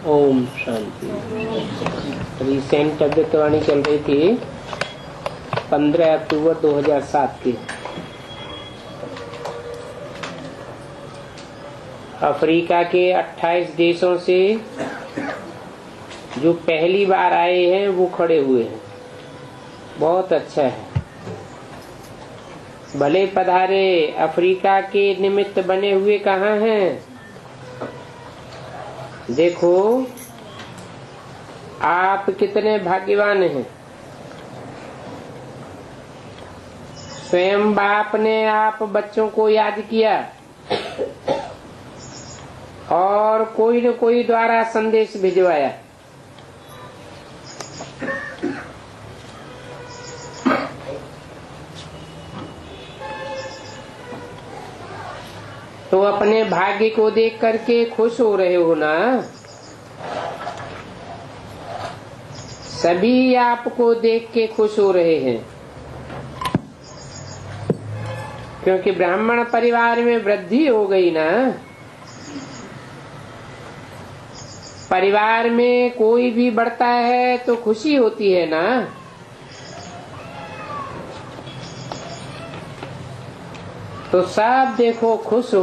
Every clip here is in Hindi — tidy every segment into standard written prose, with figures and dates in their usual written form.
ओम शांति। रिसेंट अव्यक्तवाणी चल रही थी 15 अक्टूबर 2007 की। अफ्रीका के 28 देशों से जो पहली बार आए हैं वो खड़े हुए हैं। बहुत अच्छा है। भले पधारे। अफ्रीका के निमित्त बने हुए कहाँ हैं? देखो आप कितने भाग्यवान हैं। स्वयं बाप ने आप बच्चों को याद किया और कोई न कोई द्वारा संदेश भिजवाया। तो अपने भाग्य को देख करके खुश हो रहे हो ना? सभी आपको देख के खुश हो रहे हैं, क्योंकि ब्राह्मण परिवार में वृद्धि हो गई ना। परिवार में कोई भी बढ़ता है तो खुशी होती है ना। तो सब देखो खुश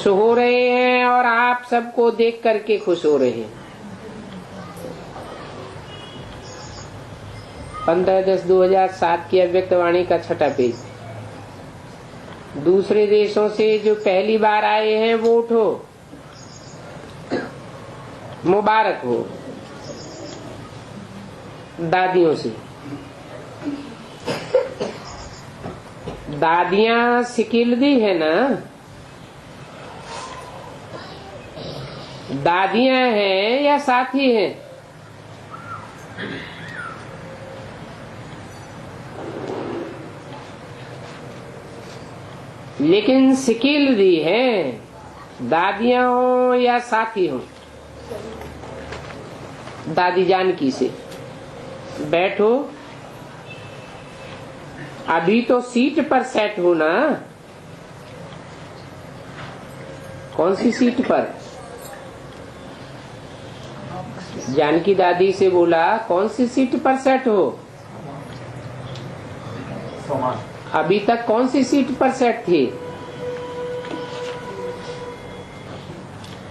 हो रहे हैं और आप सबको देख करके खुश हो रहे हैं। 15/10/2007 की अव्यक्तवाणी का 6ठा पेज। दूसरे देशों से जो पहली बार आए हैं वो उठो, मुबारक हो। दादियों से, दादियां सिकिलदी है ना? दादियां हैं या साथी हैं? लेकिन सिकिलदी है, दादियां हो या साथी हो। दादी जानकी से बैठो। अभी तो सीट पर सेट हो ना। कौन सी सीट पर? जानकी दादी से बोला कौन सी सीट पर सेट हो? अभी तक कौन सी सीट पर सेट थी?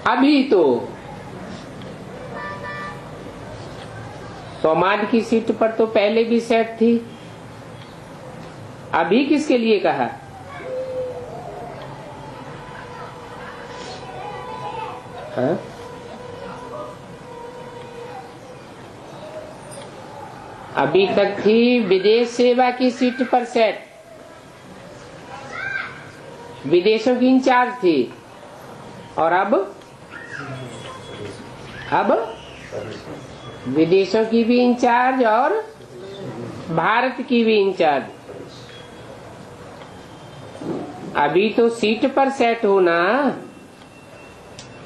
अभी तो सोमाद की सीट पर तो पहले भी सेट थी। अभी किसके लिए कहा? हाँ? अभी तक थी विदेश सेवा की सीट पर सेट। विदेशों की इंचार्ज थी। और अब विदेशों की भी इंचार्ज और भारत की भी इंचार्ज। अभी तो सीट पर सेट हो ना।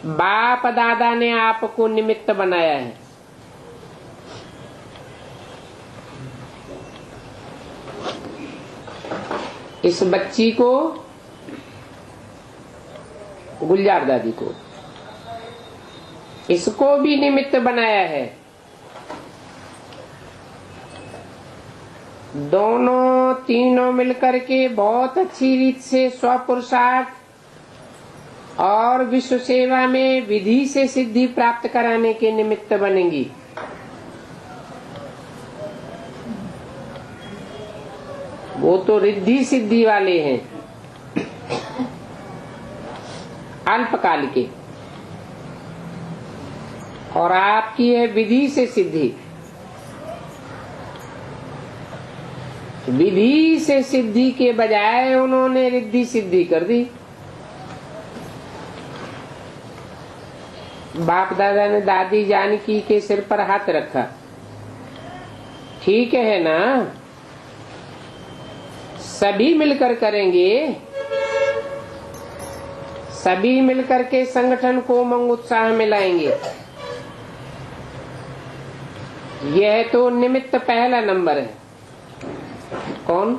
बाप दादा ने आपको निमित्त बनाया है। इस बच्ची को, गुलजार दादी को, इसको भी निमित्त बनाया है। दोनों तीनों मिलकर के बहुत अच्छी रीत से स्वपुरुषार्थ और विश्व सेवा में विधि से सिद्धि प्राप्त कराने के निमित्त बनेंगी। वो तो रिद्धि सिद्धि वाले हैं, अल्पकाल के। और आपकी है विधि से सिद्धि। विधि से सिद्धि के बजाय उन्होंने रिद्धि सिद्धि कर दी। बाप दादा ने दादी जानकी के सिर पर हाथ रखा। ठीक है ना? सभी मिलकर करेंगे। सभी मिलकर के संगठन को उमंग उत्साह में लाएंगे। यह तो निमित्त पहला नंबर है। कौन?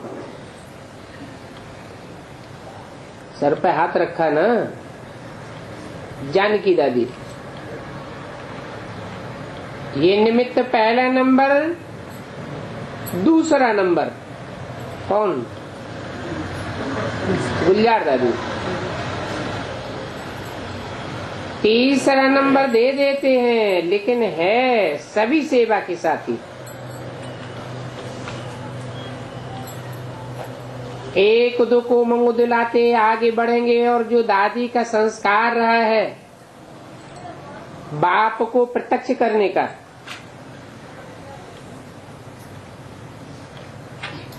सर पे हाथ रखा ना। जानकी दादी। ये निमित्त पहला नंबर, दूसरा नंबर कौन? गुलजार दादी। तीसरा नंबर दे देते हैं, लेकिन है सभी सेवा के साथी। एक दो को मंगू दिलाते आगे बढ़ेंगे। और जो दादी का संस्कार रहा है बाप को प्रत्यक्ष करने का,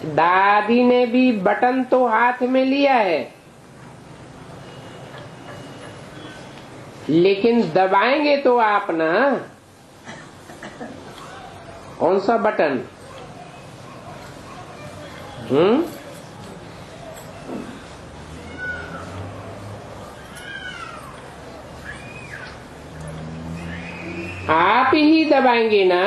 दादी ने भी बटन तो हाथ में लिया है, लेकिन दबाएंगे तो आप ना। कौन सा बटन? आप ही दबाएंगे ना।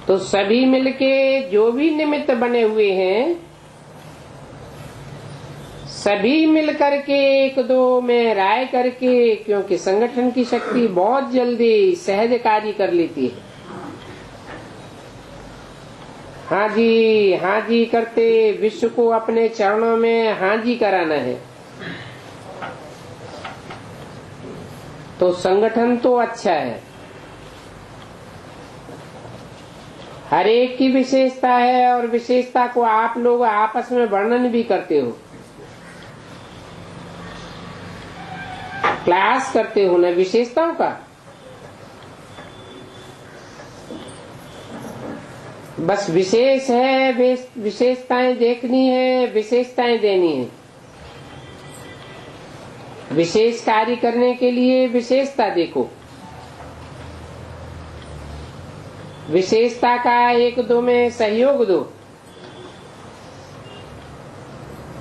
तो सभी मिलके जो भी निमित्त बने हुए हैं, सभी मिलकर के एक दो में राय करके, क्योंकि संगठन की शक्ति बहुत जल्दी सहज कार्य कर लेती है। हाँ जी करते विश्व को अपने चरणों में हाँ जी कराना है। तो संगठन तो अच्छा है, हर एक की विशेषता है, और विशेषता को आप लोग आपस में वर्णन भी करते हो, क्लास करते हो ना विशेषताओं का। बस विशेष है, विशेषताएं देखनी है, विशेषताएं देनी है। विशेष कार्य करने के लिए विशेषता देखो, विशेषता का एक दो में सहयोग दो,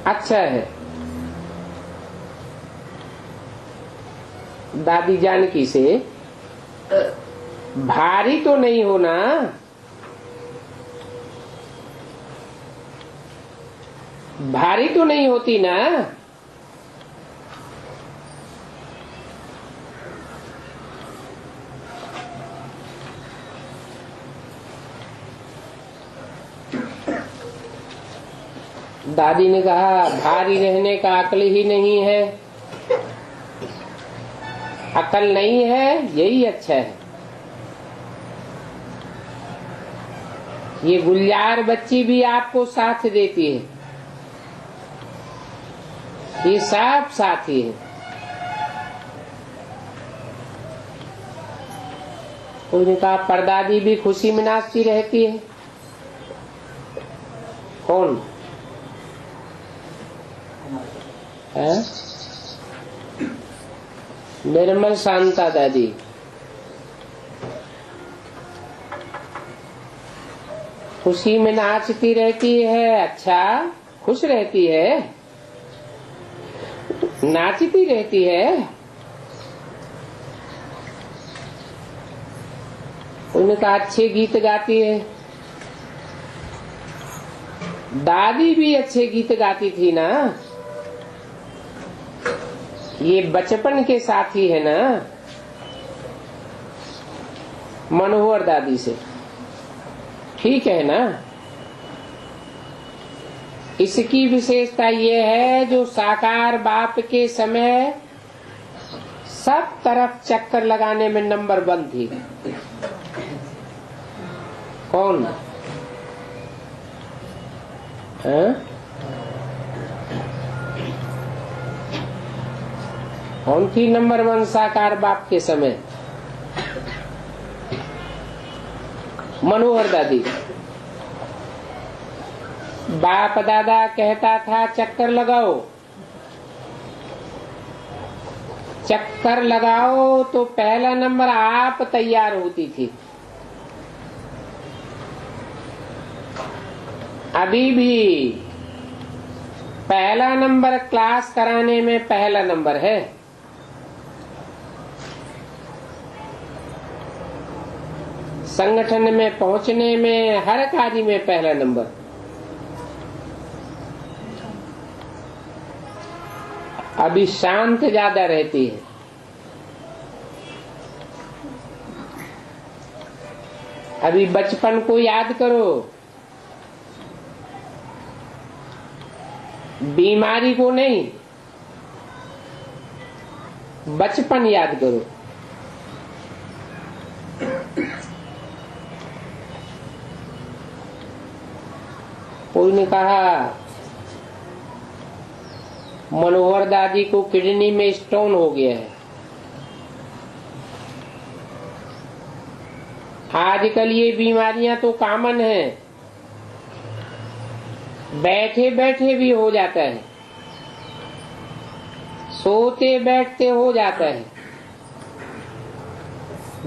अच्छा है। दादी जानकी से भारी तो नहीं होना, भारी तो नहीं होती ना। दादी ने कहा भारी रहने का अकल ही नहीं है। अकल नहीं है, यही अच्छा है। ये गुलजार बच्ची भी आपको साथ देती है, ये सब साथी है। उन्होंने कहा परदादी भी खुशी में नाचती रहती है। कौन है? निर्मल शांता दादी। खुशी में नाचती रहती है। अच्छा, खुश रहती है, नाचती रहती है। उन्होंने कहा अच्छे गीत गाती है। दादी भी अच्छे गीत गाती थी ना, ये बचपन के साथी है ना मनोहर दादी से, ठीक है ना। इसकी विशेषता ये है जो साकार बाप के समय सब तरफ चक्कर लगाने में नंबर 1 थी। कौन है? कौन थी नंबर 1 साकार बाप के समय? मनोहर दादी। बाप दादा कहता था चक्कर लगाओ, चक्कर लगाओ, तो पहला नंबर आप तैयार होती थी। अभी भी पहला नंबर क्लास कराने में पहला नंबर है। संगठन में पहुंचने में, हर कार्य में पहला नंबर। अभी शांत ज्यादा रहती है। अभी बचपन को याद करो, बीमारी को नहीं, बचपन याद करो। कोई ने कहा मनोहर दादी को किडनी में स्टोन हो गया है। आजकल ये बीमारियां तो कॉमन है, बैठे बैठे भी हो जाता है, सोते बैठते हो जाता है,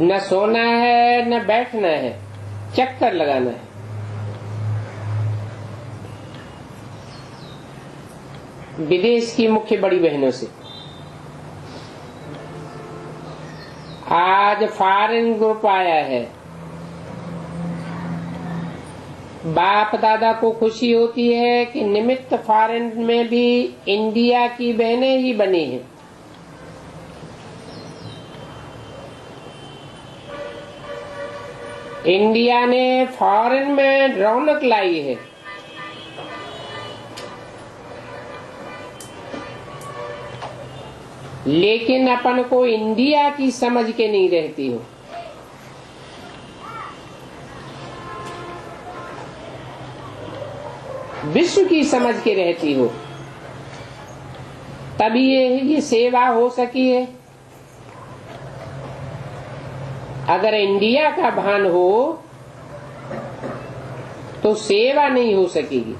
न सोना है न बैठना है, चक्कर लगाना है। विदेश की मुख्य बड़ी बहनों से आज फॉरेन ग्रुप आया है। बाप दादा को खुशी होती है कि निमित्त फॉरेन में भी इंडिया की बहनें ही बनी हैं। इंडिया ने फॉरेन में रौनक लाई है। लेकिन अपन को इंडिया की समझ के नहीं रहती हो। विश्व की समझ के रहती हो, तभी ये सेवा हो सकी है। अगर इंडिया का भान हो तो सेवा नहीं हो सकेगी।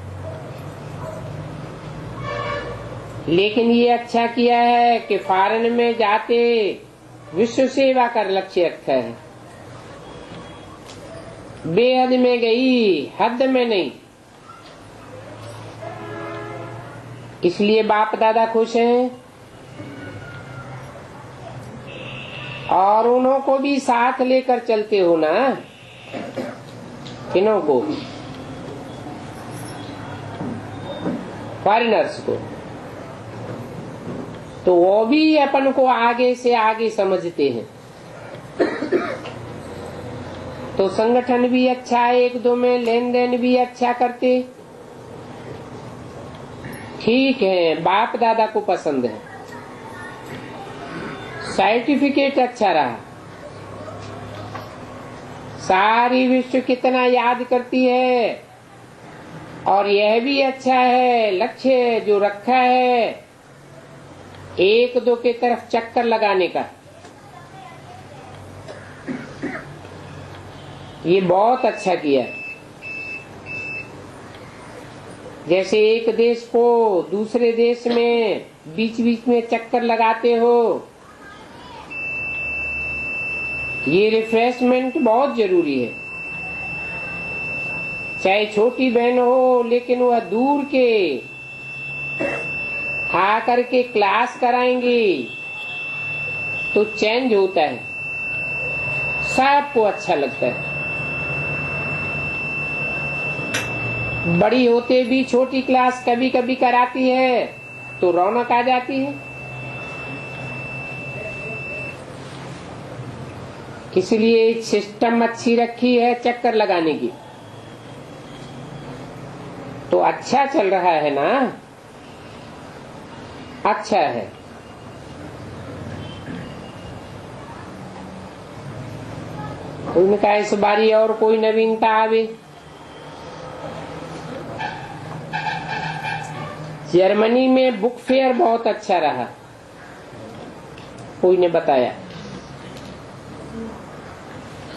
लेकिन ये अच्छा किया है कि फॉरेन में जाते विश्व सेवा का लक्ष्य रखा है। बेहद में गई, हद में नहीं। इसलिए बाप दादा खुश हैं और उन्हों को भी साथ लेकर चलते हो ना। किन्हों को? फॉरेनर्स को। तो वो भी अपन को आगे से आगे समझते हैं। तो संगठन भी अच्छा है, एक दो में लेन देन भी अच्छा करते। ठीक है, बाप दादा को पसंद है, सर्टिफिकेट अच्छा रहा, सारी विश्व कितना याद करती है। और यह भी अच्छा है, लक्ष्य जो रखा है एक दो के तरफ चक्कर लगाने का, ये बहुत अच्छा किया। जैसे एक देश को दूसरे देश में बीच बीच में चक्कर लगाते हो, ये रिफ्रेशमेंट बहुत जरूरी है। चाहे छोटी बहन हो, लेकिन वह दूर के आकर के क्लास कराएंगी तो चेंज होता है, सबको अच्छा लगता है। बड़ी होते भी छोटी क्लास कभी कभी कराती है तो रौनक आ जाती है। इसलिए सिस्टम अच्छी रखी है चक्कर लगाने की। तो अच्छा चल रहा है ना, अच्छा है। उनका इस बारी और कोई नवीनता आवे। जर्मनी में बुक फेयर बहुत अच्छा रहा, कोई ने बताया।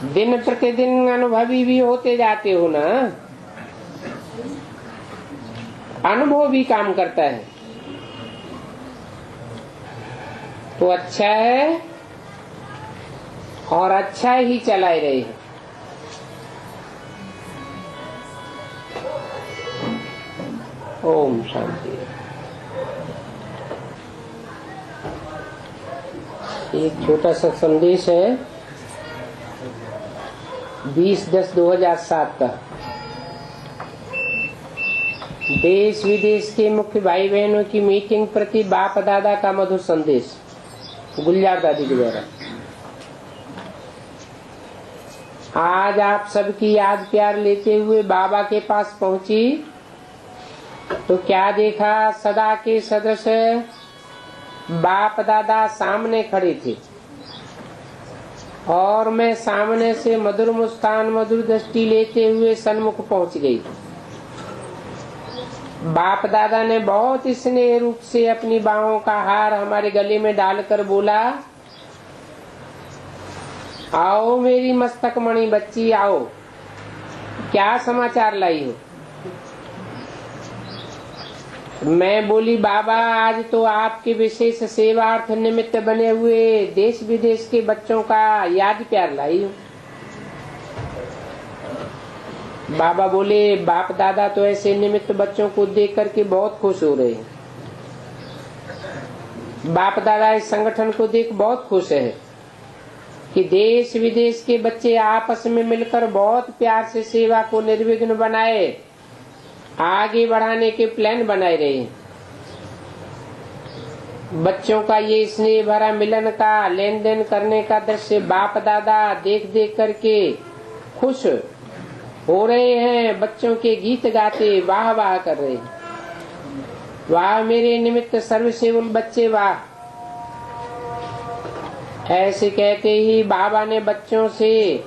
दिन प्रतिदिन अनुभवी भी होते जाते हो ना, अनुभव भी काम करता है तो अच्छा है और अच्छा ही चलाए रहे हैं। ओम शांति। एक छोटा सा संदेश है 20/10/2007 का। देश विदेश के मुख्य भाई बहनों की मीटिंग प्रति बाप दादा का मधुर संदेश गुलजार दादी के द्वारा। आज आप सबकी याद प्यार लेते हुए बाबा के पास पहुंची तो क्या देखा, सदा के सदस्य बाप दादा सामने खड़े थे और मैं सामने से मधुर मुस्कान मधुर दृष्टि लेते हुए सन्मुख पहुंच गई। बाप दादा ने बहुत स्नेह रूप से अपनी बाहों का हार हमारे गले में डालकर बोला, आओ मेरी मस्तक मणि बच्ची, आओ, क्या समाचार लाई हो। मैं बोली, बाबा आज तो आपके विशेष सेवार्थ निमित्त बने हुए देश विदेश के बच्चों का याद प्यार लाई हूँ। बाबा बोले, बाप दादा तो ऐसे निमित्त बच्चों को देख करके बहुत खुश हो रहे हैं। बाप दादा इस संगठन को देख बहुत खुश है कि देश विदेश के बच्चे आपस में मिलकर बहुत प्यार से सेवा को निर्विघ्न बनाए आगे बढ़ाने के प्लान बनाए रहे हैं। बच्चों का ये स्नेह भरा मिलन का लेन देन करने का दृश्य बाप दादा देख देख करके खुश हो रहे हैं। बच्चों के गीत गाते वाह वाह कर रहे हैं, वाह मेरे निमित्त सर्वसेवल बच्चे वाह। ऐसे कहते ही बाबा ने बच्चों से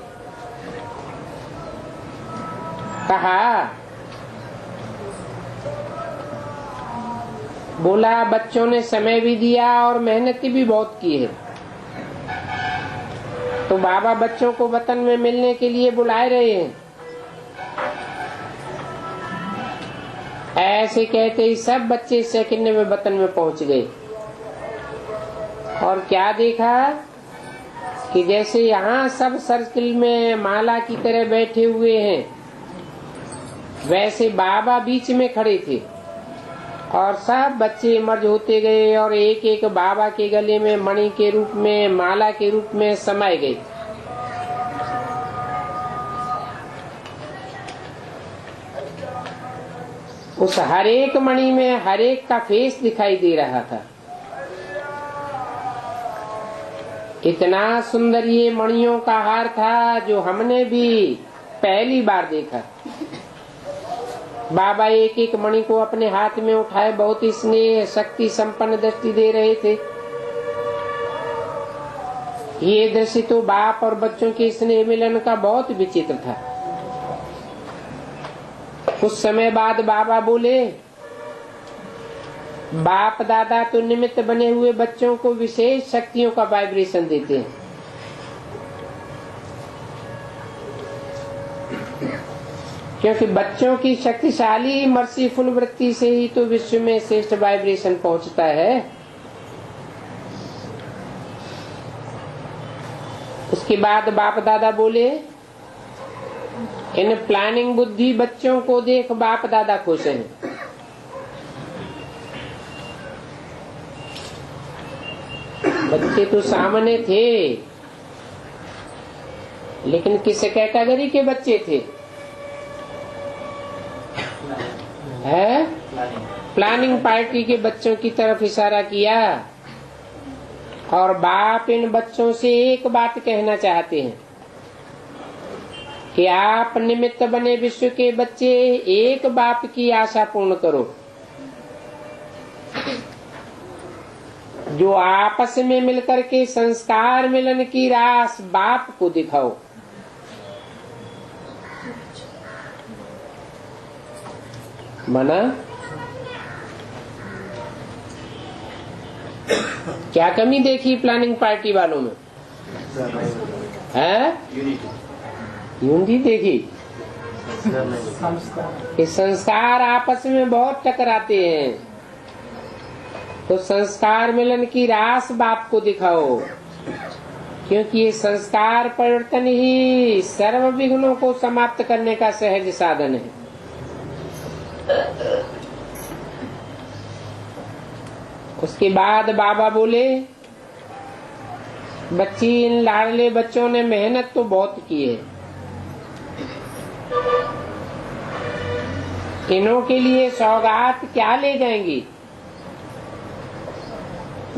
कहा, बोला बच्चों ने समय भी दिया और मेहनत भी बहुत की है, तो बाबा बच्चों को वतन में मिलने के लिए बुलाए रहे हैं। ऐसे कहते ही सब बच्चे सेकंड में वतन में पहुंच गए और क्या देखा कि जैसे यहाँ सब सर्किल में माला की तरह बैठे हुए हैं, वैसे बाबा बीच में खड़े थे और सब बच्चे मर्ज होते गए और एक एक बाबा के गले में मणि के रूप में माला के रूप में समाये गए। उस हर एक मणि में हर एक का फेस दिखाई दे रहा था। इतना सुंदर ये मणियों का हार था जो हमने भी पहली बार देखा। बाबा एक एक मणि को अपने हाथ में उठाए बहुत ही स्नेह शक्ति संपन्न दृष्टि दे रहे थे। ये दृश्य तो बाप और बच्चों के स्नेह मिलन का बहुत विचित्र था। कुछ समय बाद बाबा बोले, बाप दादा तो निमित्त बने हुए बच्चों को विशेष शक्तियों का वाइब्रेशन देते हैं। क्योंकि बच्चों की शक्तिशाली मर्सीफुल वृत्ति से ही तो विश्व में श्रेष्ठ वाइब्रेशन पहुंचता है। उसके बाद बाप दादा बोले, इन प्लानिंग बुद्धि बच्चों को देख बाप दादा खुश हैं। बच्चे तो सामने थे, लेकिन किस कैटेगरी के बच्चे थे? है प्लानिंग पार्टी के बच्चों की तरफ इशारा किया और बाप इन बच्चों से एक बात कहना चाहते हैं कि आप निमित्त बने विश्व के बच्चे एक बाप की आशा पूर्ण करो, जो आपस में मिलकर के संस्कार मिलन की रास बाप को दिखाओ। मना क्या कमी देखी प्लानिंग पार्टी वालों में? है यूनिटी देखी कि संस्कार आपस में बहुत टकराते हैं, तो संस्कार मिलन की रास बाप को दिखाओ, क्योंकि ये संस्कार परिवर्तन ही सर्व विघ्नों को समाप्त करने का सहज साधन है। उसके बाद बाबा बोले, बच्ची इन लाडले बच्चों ने मेहनत तो बहुत की है, इन्हों के लिए सौगात क्या ले जाएंगी?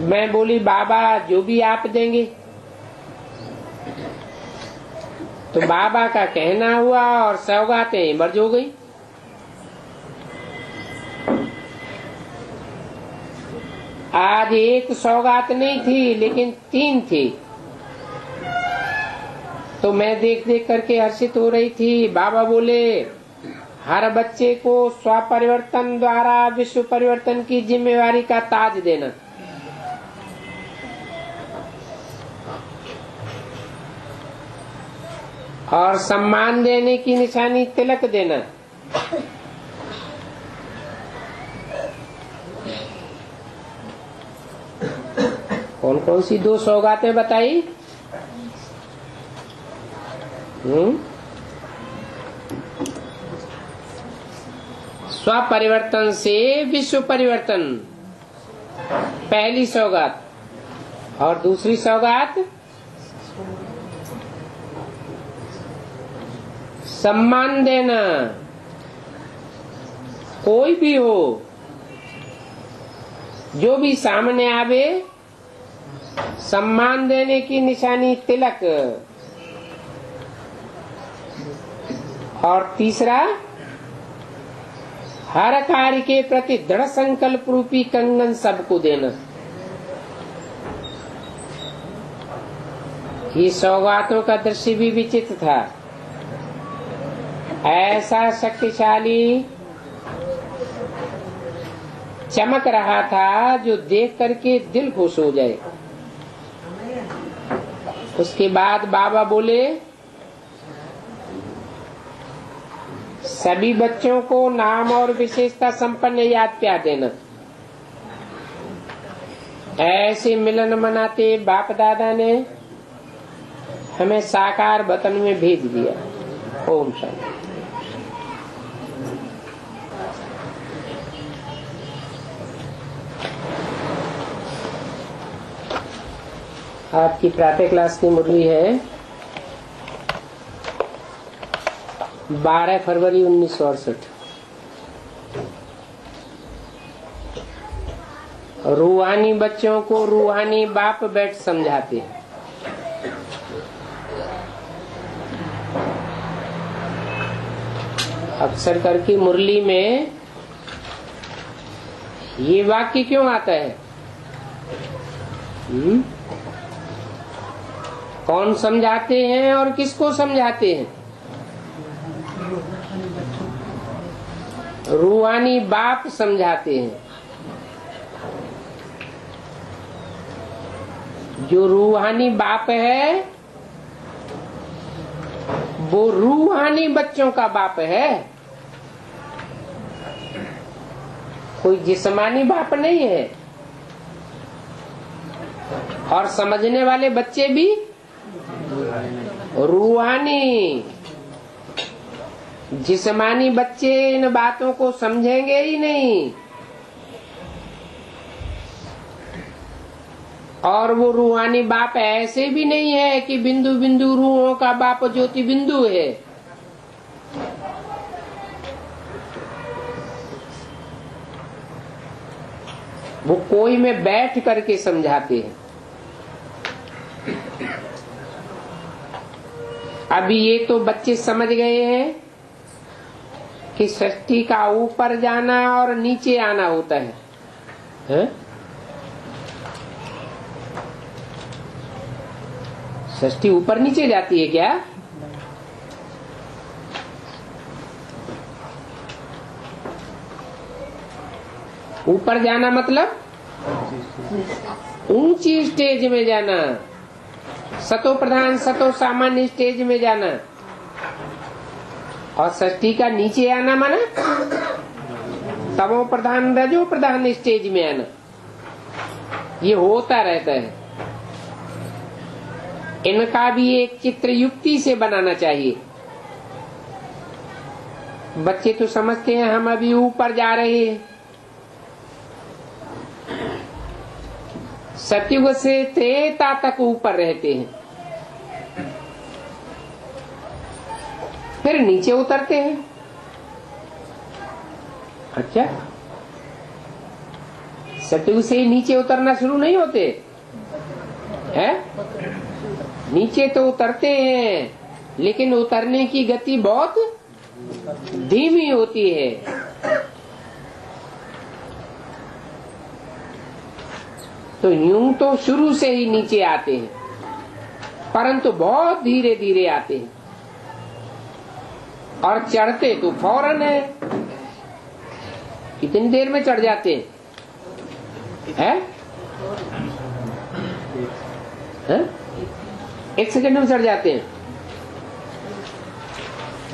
मैं बोली बाबा जो भी आप देंगे। तो बाबा का कहना हुआ और सौगातें मर्ज हो गई। आज एक सौगात नहीं थी लेकिन 3 थी। तो मैं देख देख करके हर्षित हो रही थी। बाबा बोले हर बच्चे को स्वपरिवर्तन द्वारा विश्व परिवर्तन की जिम्मेवारी का ताज देना। और सम्मान देने की निशानी तिलक देना। कौन कौन सी 2 सौगातें बताई? स्वपरिवर्तन से विश्व परिवर्तन पहली सौगात, और दूसरी सौगात सम्मान देना। कोई भी हो, जो भी सामने आवे, सम्मान देने की निशानी तिलक। और तीसरा हर कार्य के प्रति दृढ़ संकल्प रूपी कंगन सबको देना। ये सौगातों का दृश्य भी विचित्र था। ऐसा शक्तिशाली चमक रहा था जो देख करके दिल खुश हो जाए। उसके बाद बाबा बोले सभी बच्चों को नाम और विशेषता संपन्न याद प्यार देना। ऐसे मिलन मनाते बाप दादा ने हमें साकार वतन में भेज दिया। ओम शांति। आपकी प्रातः क्लास की मुरली है 12 फरवरी 1968। रूहानी बच्चों को रूहानी बाप बैठ समझाते हैं। अक्सर करके मुरली में ये वाक्य क्यों आता है? कौन समझाते हैं और किसको समझाते हैं? रूहानी बाप समझाते हैं। जो रूहानी बाप है वो रूहानी बच्चों का बाप है, कोई जिस्मानी बाप नहीं है। और समझने वाले बच्चे भी रूहानी। जिस्मानी बच्चे इन बातों को समझेंगे ही नहीं। और वो रूहानी बाप ऐसे भी नहीं है कि बिंदु बिंदु रूहों का बाप ज्योति बिंदु है। वो कोई में बैठ करके समझाते हैं। अभी ये तो बच्चे समझ गए हैं कि सृष्टि का ऊपर जाना और नीचे आना होता है, सृष्टि ऊपर नीचे जाती है क्या? ऊपर जाना मतलब ऊंची स्टेज में जाना, सतो प्रधान सतो सामान्य स्टेज में जाना। और सृष्टि का नीचे आना माना तमो प्रधान रजो प्रधान स्टेज में आना। ये होता रहता है। इनका भी एक चित्र युक्ति से बनाना चाहिए। बच्चे तो समझते हैं हम अभी ऊपर जा रहे हैं। सतयुग से त्रेता तक ऊपर रहते हैं, फिर नीचे उतरते हैं। अच्छा, सतयुग से नीचे उतरना शुरू नहीं होते हैं? नीचे तो उतरते हैं, लेकिन उतरने की गति बहुत धीमी होती है। तो यूं तो शुरू से ही नीचे आते हैं, परंतु बहुत धीरे धीरे आते हैं, और चढ़ते तो फौरन है। कितनी देर में चढ़ जाते हैं? हैं? 1 सेकंड में चढ़ जाते हैं।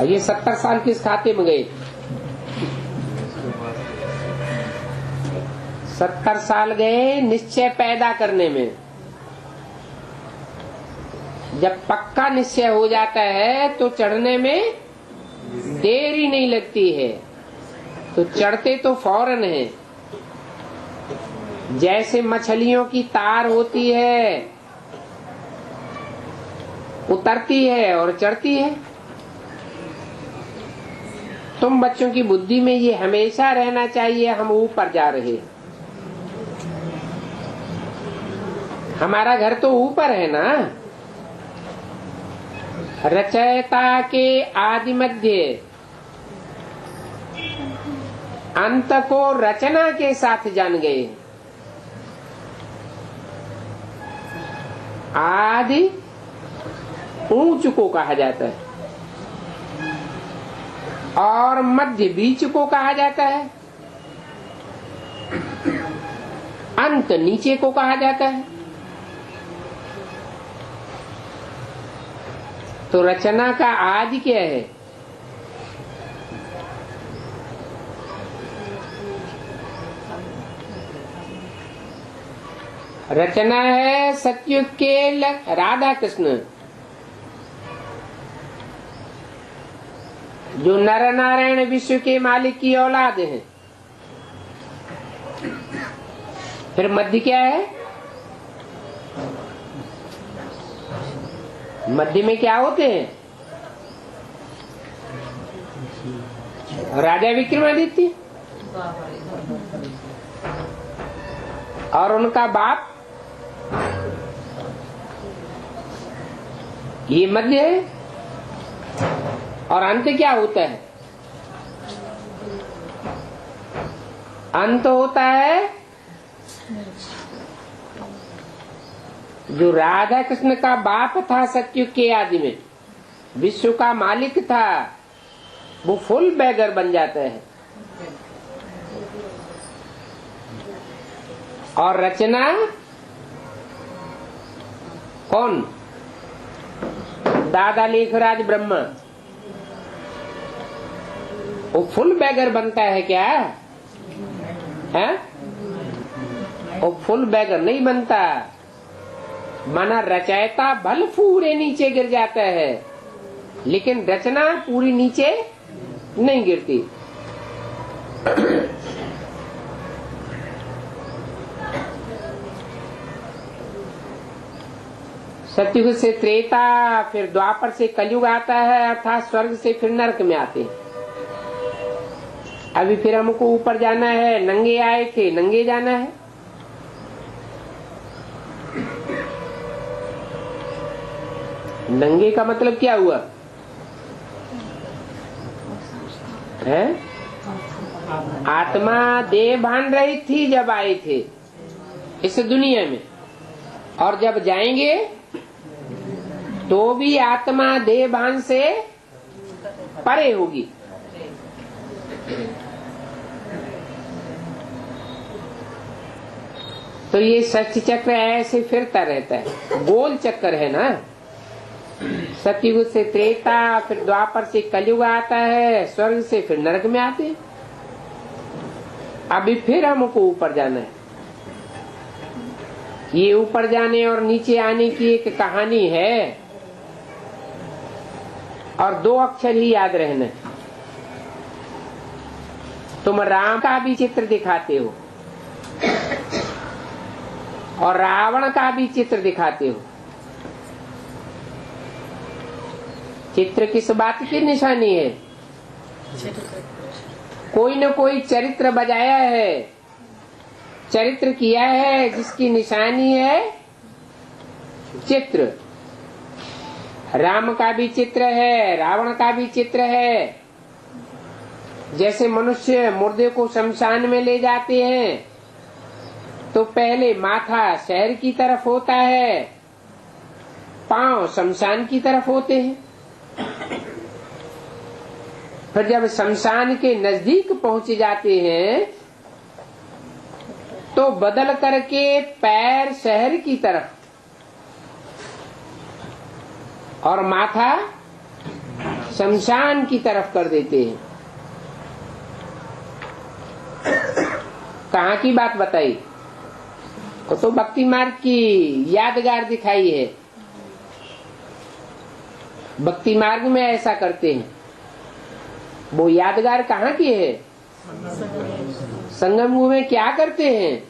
और ये 70 साल किस खाते में गए? 70 साल गए निश्चय पैदा करने में। जब पक्का निश्चय हो जाता है तो चढ़ने में देर ही नहीं लगती है, तो चढ़ते तो फौरन है। जैसे मछलियों की तार होती है, उतरती है और चढ़ती है। तुम बच्चों की बुद्धि में ये हमेशा रहना चाहिए, हम ऊपर जा रहे हैं। हमारा घर तो ऊपर है ना। रचयिता के आदि मध्य अंत को रचना के साथ जान गए। आदि ऊंच को कहा जाता है और मध्य बीच को कहा जाता है, अंत नीचे को कहा जाता है। तो रचना का आदि क्या है? रचना है सतयुग के राधा कृष्ण, जो नर नारायण विश्व के मालिक की औलाद हैं। फिर मध्य क्या है? मध्य में क्या होते हैं? राजा विक्रमादित्य और उनका बाप, ये मध्य है। और अंत क्या होता है? अंत होता है जो राधा कृष्ण का बाप था सतयुग के आदि में, विश्व का मालिक था, वो फुल बैगर बन जाता है। और रचना कौन? दादा लेखराज ब्रह्मा, वो फुल बैगर बनता है क्या है? वो फुल बैगर नहीं बनता। माना रचयिता भल पूरे नीचे गिर जाता है, लेकिन रचना पूरी नीचे नहीं गिरती। सतयुग से त्रेता, फिर द्वापर से कलयुग आता है, अर्थात स्वर्ग से फिर नरक में आते हैं। अभी फिर हमको ऊपर जाना है। नंगे आए थे, नंगे जाना है। नंगे का मतलब क्या हुआ है? आत्मा देह भान रही थी जब आए थे इस दुनिया में, और जब जाएंगे तो भी आत्मा देह भान से परे होगी। तो ये षष्ठ चक्र ऐसे फिरता रहता है, गोल चक्कर है ना। सतयुग से त्रेता, फिर द्वापर से कलयुग आता है, स्वर्ग से फिर नरक में आते हैं। अभी फिर हमको ऊपर जाना है। ये ऊपर जाने और नीचे आने की एक कहानी है, और 2 अक्षर ही याद रहना। तुम राम का भी चित्र दिखाते हो और रावण का भी चित्र दिखाते हो। चित्र किस बात की निशानी है? कोई न कोई चरित्र बजाया है, चरित्र किया है, जिसकी निशानी है चित्र। राम का भी चित्र है, रावण का भी चित्र है। जैसे मनुष्य मुर्दे को शमशान में ले जाते हैं तो पहले माथा शहर की तरफ होता है, पांव शमशान की तरफ होते हैं। फिर जब शमशान के नजदीक पहुंच जाते हैं तो बदल करके पैर शहर की तरफ और माथा शमशान की तरफ कर देते हैं। कहाँ की बात बताई? वो तो भक्ति मार्ग की यादगार दिखाई है। भक्ति मार्ग में ऐसा करते हैं। वो यादगार कहाँ की है? संगम में क्या करते हैं?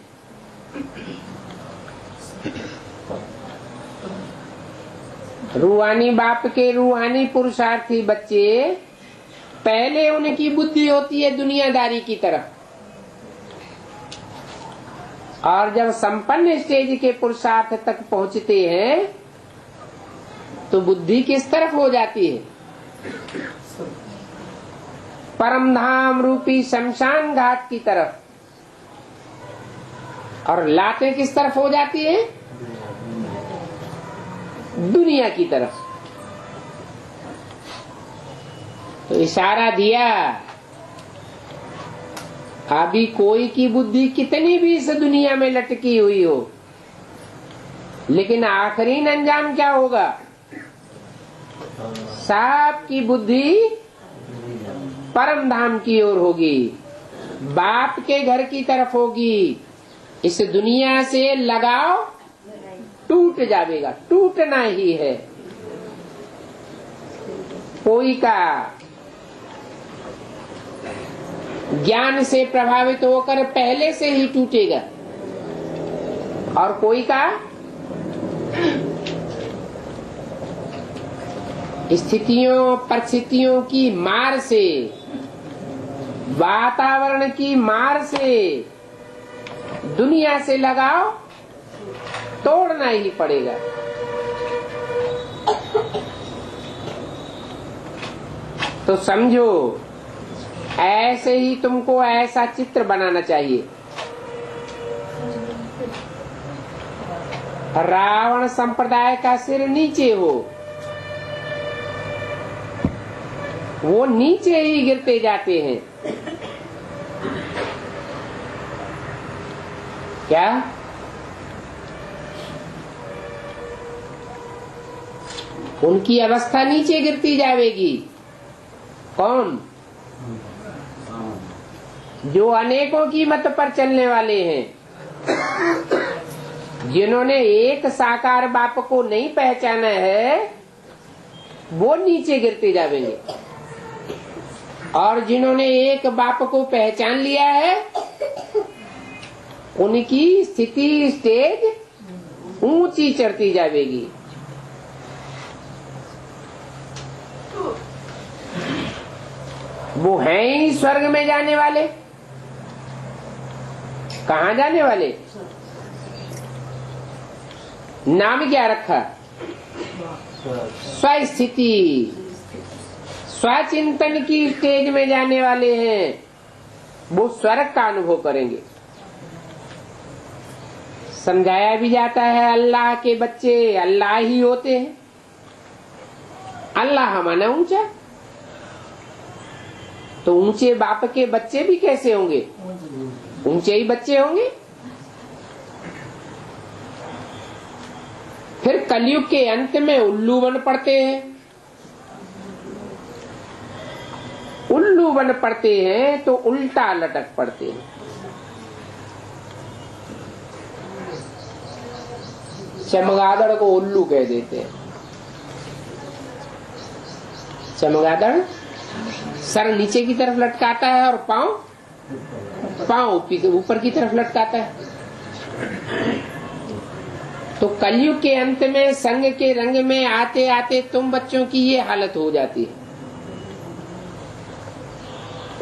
रूहानी बाप के रूहानी पुरुषार्थी बच्चे, पहले उनकी बुद्धि होती है दुनियादारी की तरफ, और जब संपन्न स्टेज के पुरुषार्थ तक पहुंचते हैं तो बुद्धि किस तरफ हो जाती है? परम धाम रूपी शमशान घाट की तरफ। और लातें किस तरफ हो जाती है? दुनिया की तरफ। तो इशारा दिया, अभी कोई की बुद्धि कितनी भी इस दुनिया में लटकी हुई हो, लेकिन आखिरी अंजाम क्या होगा? साप की बुद्धि परम धाम की ओर होगी, बाप के घर की तरफ होगी। इस दुनिया से लगाव टूट जाएगा, टूटना ही है। कोई का ज्ञान से प्रभावित होकर पहले से ही टूटेगा, और कोई का स्थितियों परिस्थितियों की मार से, वातावरण की मार से, दुनिया से लगाव तोड़ना ही पड़ेगा। तो समझो, ऐसे ही तुमको ऐसा चित्र बनाना चाहिए। रावण संप्रदाय का सिर नीचे हो, वो नीचे ही गिरते जाते हैं। क्या? उनकी अवस्था नीचे गिरती जाएगी। कौन? जो अनेकों की मत पर चलने वाले हैं, जिन्होंने एक साकार बाप को नहीं पहचाना है, वो नीचे गिरते जाएंगे। और जिन्होंने एक बाप को पहचान लिया है, उनकी स्थिति स्टेज ऊंची चढ़ती जाएगी। वो हैं ही स्वर्ग में जाने वाले। कहाँ जाने वाले? नाम क्या रखा? स्वस्थिति, स्वचिंतन की स्टेज में जाने वाले हैं। वो स्वर्ग का अनुभव करेंगे। समझाया भी जाता है, अल्लाह के बच्चे अल्लाह ही होते हैं। अल्लाह माना ऊंचा, तो ऊंचे बाप के बच्चे भी कैसे होंगे? ऊंचे ही बच्चे होंगे। फिर कलयुग के अंत में उल्लू बन पड़ते हैं। उल्लू बन पड़ते हैं तो उल्टा लटक पड़ते हैं। चमगादड़ को उल्लू कह देते हैं। चमगादड़ सर नीचे की तरफ लटकाता है और पांव ऊपर की तरफ लटकाता है। तो कलयुग के अंत में संग के रंग में आते आते तुम बच्चों की ये हालत हो जाती है।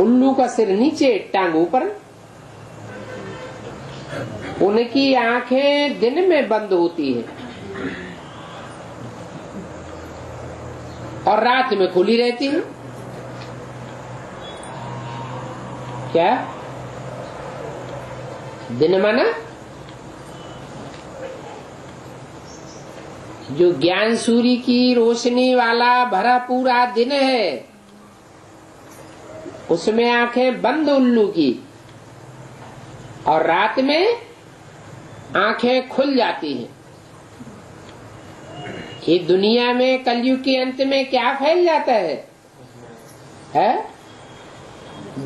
उल्लू का सिर नीचे, टांग ऊपर। उनकी आंखें दिन में बंद होती है और रात में खुली रहती है। क्या? दिन माना जो ज्ञान सूर्य की रोशनी वाला भरा पूरा दिन है, उसमें आंखें बंद उल्लू की, और रात में आंखें खुल जाती हैं। ये दुनिया में कलयुग के अंत में क्या फैल जाता है?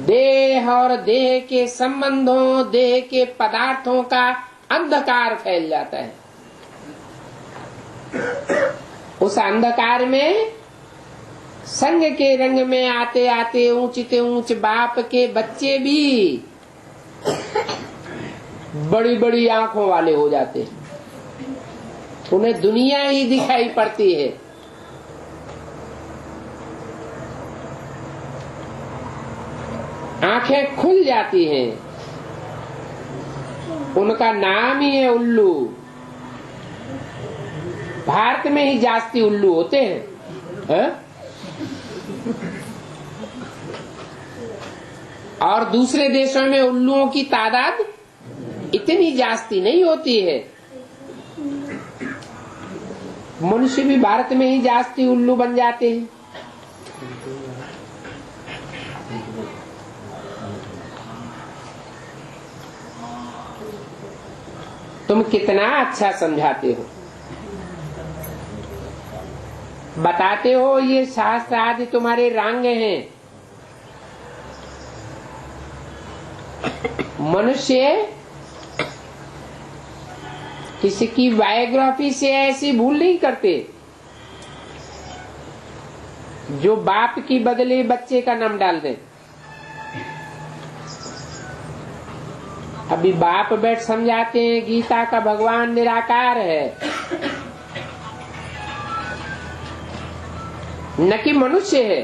देह और देह के संबंधों, देह के पदार्थों का अंधकार फैल जाता है। उस अंधकार में संग के रंग में आते आते ऊंचते ऊंच बाप के बच्चे भी बड़ी बड़ी आंखों वाले हो जाते हैं। उन्हें दुनिया ही दिखाई पड़ती है। आंखें खुल जाती हैं। उनका नाम ही है उल्लू। भारत में ही जास्ती उल्लू होते हैं, और दूसरे देशों में उल्लुओं की तादाद इतनी जास्ती नहीं होती है। मनुष्य भी भारत में ही जास्ती उल्लू बन जाते हैं। तुम कितना अच्छा समझाते हो, बताते हो ये शास्त्र आदि तुम्हारे रंग हैं। मनुष्य किसी की बायोग्राफी से ऐसी भूल नहीं करते जो बाप की बदले बच्चे का नाम डाल दे। अभी बाप बैठ समझाते हैं गीता का भगवान निराकार है, न कि मनुष्य है।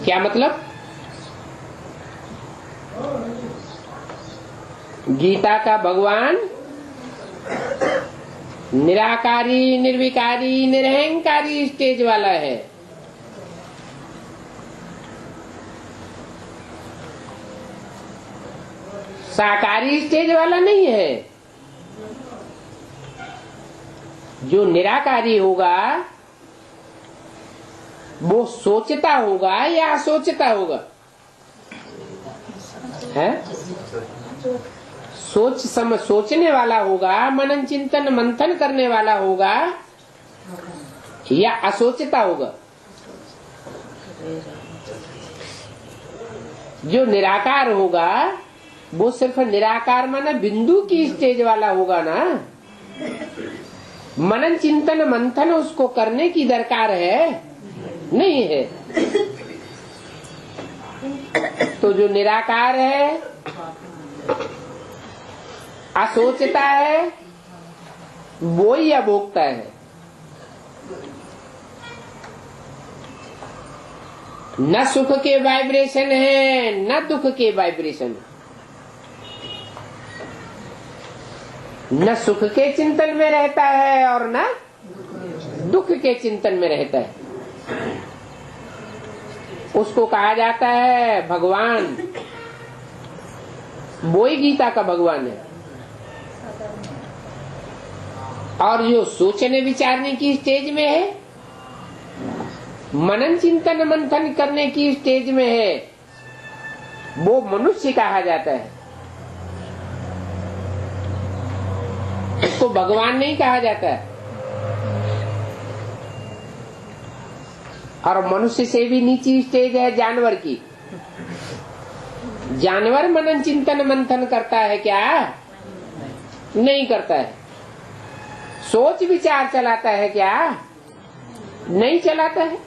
क्या मतलब? गीता का भगवान निराकारी, निर्विकारी, निरहंकारी स्टेज वाला है। साकारी स्टेज वाला नहीं है। जो निराकारी होगा वो सोचता होगा या असोचता होगा? है? सोचने वाला होगा, मनन चिंतन मंथन करने वाला होगा, या असोचता होगा? जो निराकार होगा वो सिर्फ निराकार माना बिंदु की स्टेज वाला होगा ना। मनन चिंतन मंथन उसको करने की दरकार है नहीं है। तो जो निराकार है, असोचता है, वो ही अभोक्ता है। न सुख के वाइब्रेशन है, न दुख के वाइब्रेशन, न सुख के चिंतन में रहता है और न दुख के चिंतन में रहता है। उसको कहा जाता है भगवान। वो ही गीता का भगवान है। और जो सोचने विचारने की स्टेज में है, मनन चिंतन मंथन करने की स्टेज में है, वो मनुष्य कहा जाता है। उसको भगवान नहीं कहा जाता है। और मनुष्य से भी नीची स्टेज है जानवर की। जानवर मनन चिंतन मंथन करता है क्या? नहीं करता है। सोच विचार चलाता है क्या? नहीं चलाता है।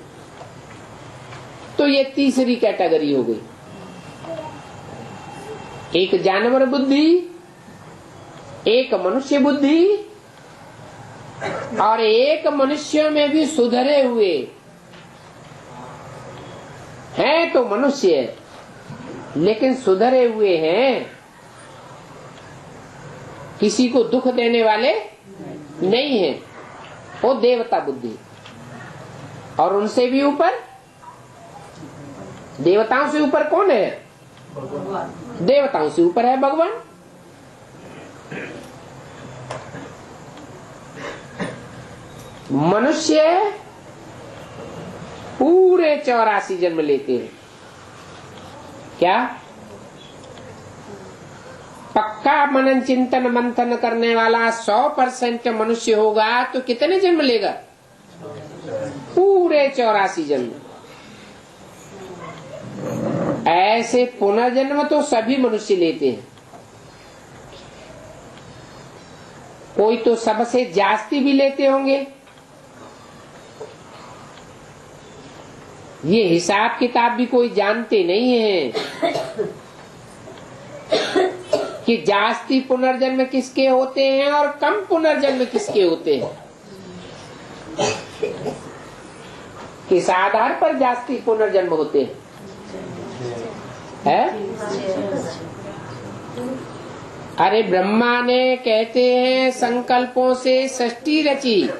तो ये तीसरी कैटेगरी हो गई। एक जानवर बुद्धि, एक मनुष्य बुद्धि, और एक मनुष्यों में भी सुधरे हुए तो मनुष्य लेकिन सुधरे हुए हैं, किसी को दुख देने वाले नहीं हैं। वो देवता बुद्धि। और उनसे भी ऊपर, देवताओं से ऊपर कौन है? देवताओं से ऊपर है भगवान। मनुष्य पूरे 84 जन्म लेते हैं। क्या? पक्का मनन चिंतन मंथन करने वाला 100% मनुष्य होगा तो कितने जन्म लेगा? पूरे 84 जन्म। ऐसे पुनर्जन्म तो सभी मनुष्य लेते हैं। कोई तो सबसे जास्ती भी लेते होंगे। ये हिसाब किताब भी कोई जानते नहीं है कि जास्ती पुनर्जन्म किसके होते हैं और कम पुनर्जन्म किसके होते हैं। किस आधार पर जास्ती पुनर्जन्म होते हैं? है? अरे ब्रह्मा ने कहते हैं संकल्पों से सृष्टि रची।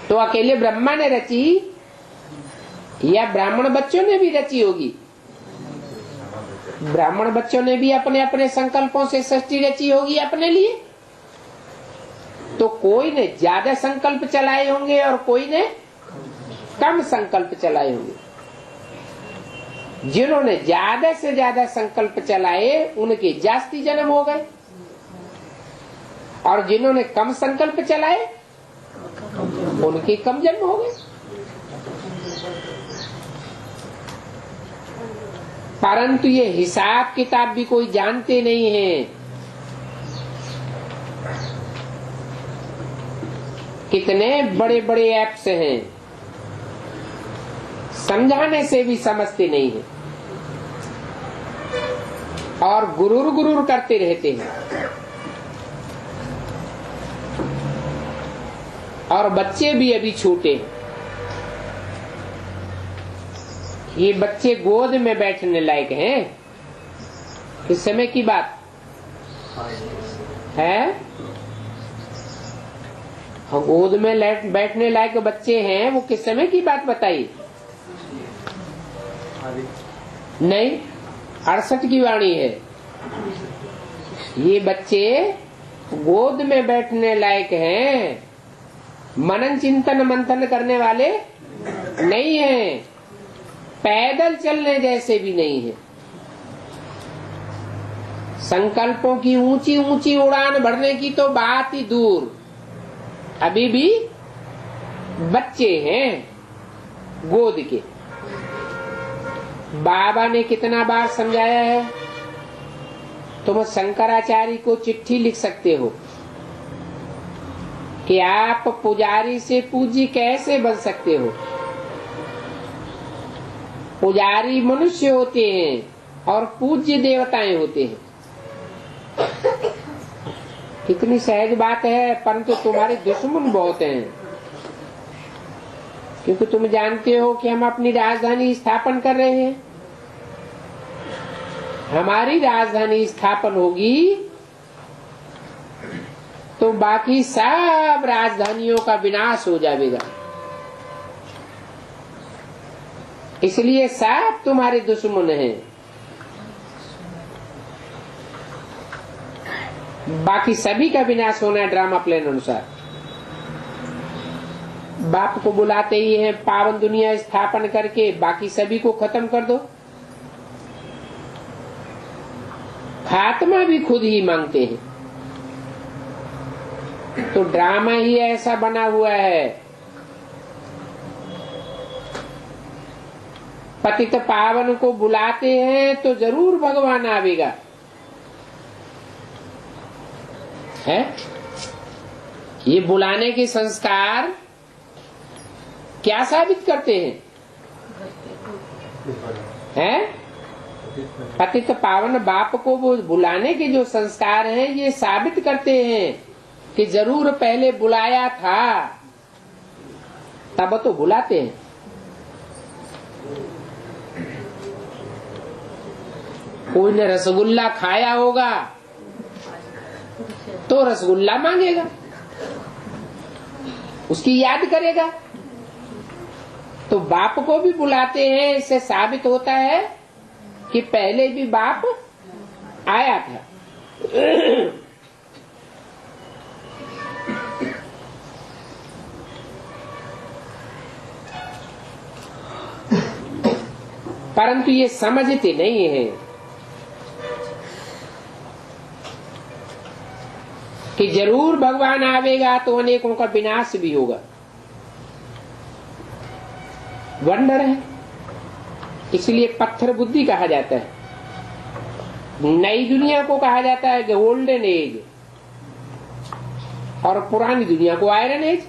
तो अकेले ब्रह्मा ने रची या ब्राह्मण बच्चों ने भी रची होगी? ब्राह्मण बच्चों ने भी अपने अपने संकल्पों से सृष्टि रची होगी अपने लिए। तो कोई ने ज्यादा संकल्प चलाए होंगे और कोई ने कम संकल्प चलाए होंगे। जिन्होंने ज्यादा से ज्यादा संकल्प चलाए उनके जास्ती जन्म हो गए, और जिन्होंने कम संकल्प चलाए उनके कम जन्म हो गए। परंतु ये हिसाब किताब भी कोई जानते नहीं है। कितने बड़े बड़े ऐप्स हैं, समझाने से भी समझते नहीं है और गुरूर गुरूर करते रहते हैं। और बच्चे भी अभी छोटे, ये बच्चे गोद में बैठने लायक हैं। किस समय की बात है? गोद में बैठने लायक बच्चे हैं, वो किस समय की बात बताइए? नहीं, 68 की वाणी है। ये बच्चे गोद में बैठने लायक हैं, मनन चिंतन मंथन करने वाले नहीं हैं, पैदल चलने जैसे भी नहीं है। संकल्पों की ऊंची ऊंची उड़ान भरने की तो बात ही दूर, अभी भी बच्चे हैं गोद के। बाबा ने कितना बार समझाया है, तुम शंकराचार्य को चिट्ठी लिख सकते हो कि आप पुजारी से पूज्य कैसे बन सकते हो। पुजारी मनुष्य होते हैं और पूज्य देवताएं होते हैं। कितनी सहज बात है, परंतु तुम्हारे दुश्मन बहुत हैं, क्योंकि तुम जानते हो कि हम अपनी राजधानी स्थापन कर रहे हैं। हमारी राजधानी स्थापन होगी तो बाकी सब राजधानियों का विनाश हो जाएगा। इसलिए सब तुम्हारे दुश्मन हैं। बाकी सभी का विनाश होना है ड्रामा प्लान अनुसार। बाप को बुलाते ही हैं पावन दुनिया स्थापन करके बाकी सभी को खत्म कर दो। खात्मा भी खुद ही मांगते हैं। तो ड्रामा ही ऐसा बना हुआ है। पतित पावन को बुलाते हैं तो जरूर भगवान आवेगा, है? ये बुलाने के संस्कार क्या साबित करते हैं? पतित पावन बाप को वो बुलाने के जो संस्कार हैं ये साबित करते हैं कि जरूर पहले बुलाया था। तब तो बुलाते हैं। कोई ने रसगुल्ला खाया होगा तो रसगुल्ला मांगेगा, उसकी याद करेगा। तो बाप को भी बुलाते हैं, इससे साबित होता है कि पहले भी बाप आया था। परंतु ये समझते नहीं है कि जरूर भगवान आवेगा तो अनेकों का विनाश भी होगा। वंडर है, इसलिए पत्थर बुद्धि कहा जाता है। नई दुनिया को कहा जाता है गोल्डन एज, और पुरानी दुनिया को आयरन एज।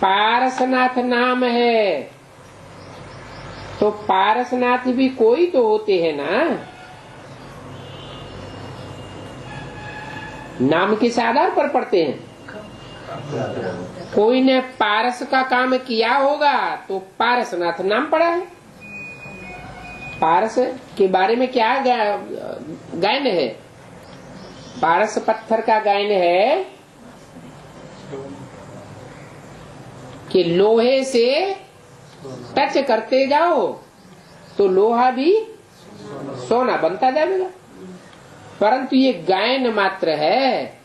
पारसनाथ नाम है, तो पारसनाथ भी कोई तो होते हैं ना, नाम किस आधार पर पढ़ते हैं? कोई ने पारस का काम किया होगा तो पारसनाथ नाम पड़ा है। पारस के बारे में क्या गायन है? पारस पत्थर का गायन है कि लोहे से टच करते जाओ तो लोहा भी सोना बनता जाएगा। परंतु ये गायन मात्र है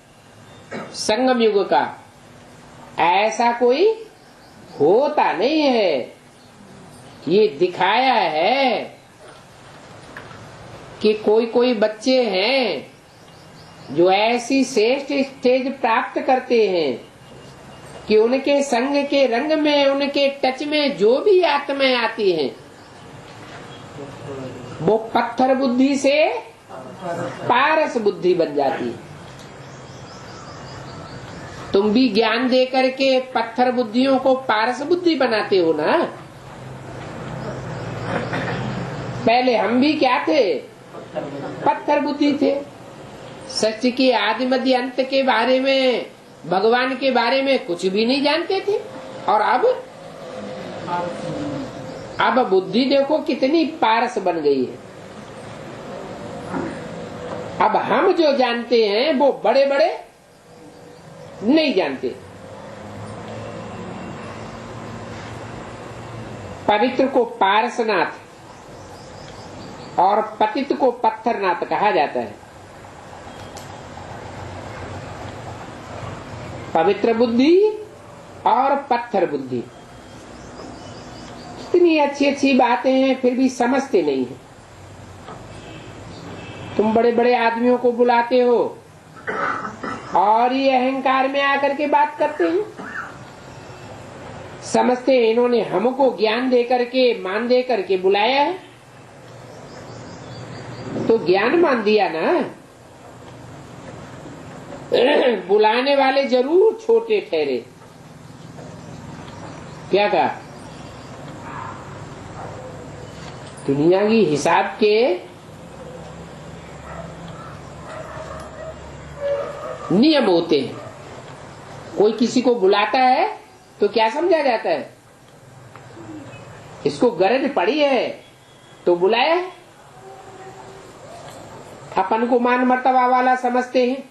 संगम युग का, ऐसा कोई होता नहीं है। ये दिखाया है कि कोई कोई बच्चे हैं जो ऐसी श्रेष्ठ स्टेज प्राप्त करते हैं कि उनके संग के रंग में, उनके टच में जो भी आत्माएं आती हैं वो पत्थर बुद्धि से पारस बुद्धि बन जाती है। तुम भी ज्ञान दे करके पत्थर बुद्धियों को पारस बुद्धि बनाते हो ना। पहले हम भी क्या थे? पत्थर बुद्धि थे। सच के आदि मध्य अंत के बारे में, भगवान के बारे में कुछ भी नहीं जानते थे। और अब बुद्धि देखो कितनी पारस बन गई है। अब हम जो जानते हैं वो बड़े बड़े नहीं जानते। पवित्र को पारसनाथ और पतित को पत्थरनाथ कहा जाता है। पवित्र बुद्धि और पत्थर बुद्धि, इतनी अच्छी अच्छी बातें हैं फिर भी समझते नहीं है। तुम बड़े बड़े आदमियों को बुलाते हो और ये अहंकार में आकर के बात करते हैं। समझते हैं इन्होंने हमको ज्ञान दे करके, मान दे करके बुलाया है, तो ज्ञान मान दिया ना। बुलाने वाले जरूर छोटे ठहरे। क्या कहा? दुनिया की हिसाब के नियम होते हैं। कोई किसी को बुलाता है तो क्या समझा जाता है? इसको गरज पड़ी है तो बुलाया। अपन को मान मर्तबा वाला समझते हैं,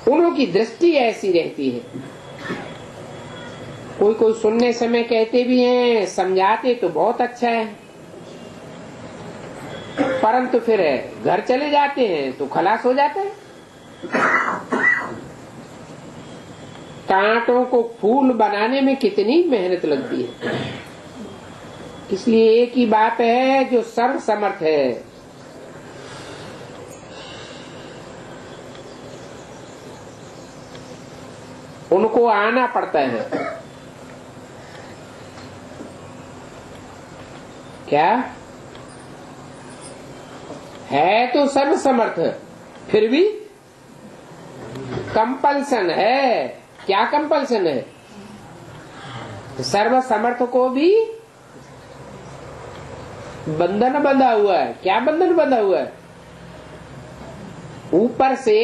उनकी दृष्टि ऐसी रहती है। कोई कोई सुनने समय कहते भी हैं, समझाते तो बहुत अच्छा है, परंतु फिर घर चले जाते हैं तो खलास हो जाता है। कांटों को फूल बनाने में कितनी मेहनत लगती है। इसलिए एक ही बात है जो सर्व समर्थ है, उनको आना पड़ता है। क्या है? तो सर्व समर्थ, फिर भी कंपल्सन है। क्या कंपल्सन है? सर्व समर्थ को भी बंधन बंधा हुआ है। क्या बंधन बंधा हुआ है? ऊपर से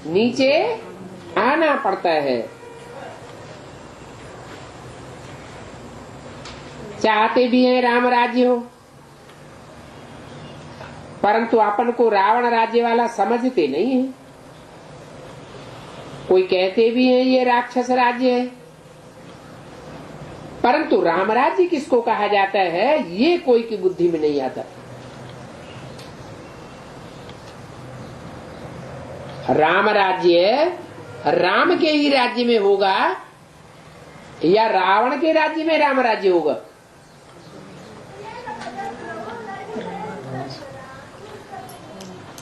नीचे आना पड़ता है। चाहते भी हैं राम राज्य हो, परंतु अपन को रावण राज्य वाला समझते नहीं है। कोई कहते भी हैं ये राक्षस राज्य है, परंतु राम राज्य किसको कहा जाता है ये कोई की बुद्धि में नहीं आता। राम राज्य राम के ही राज्य में होगा या रावण के राज्य में राम राज्य होगा?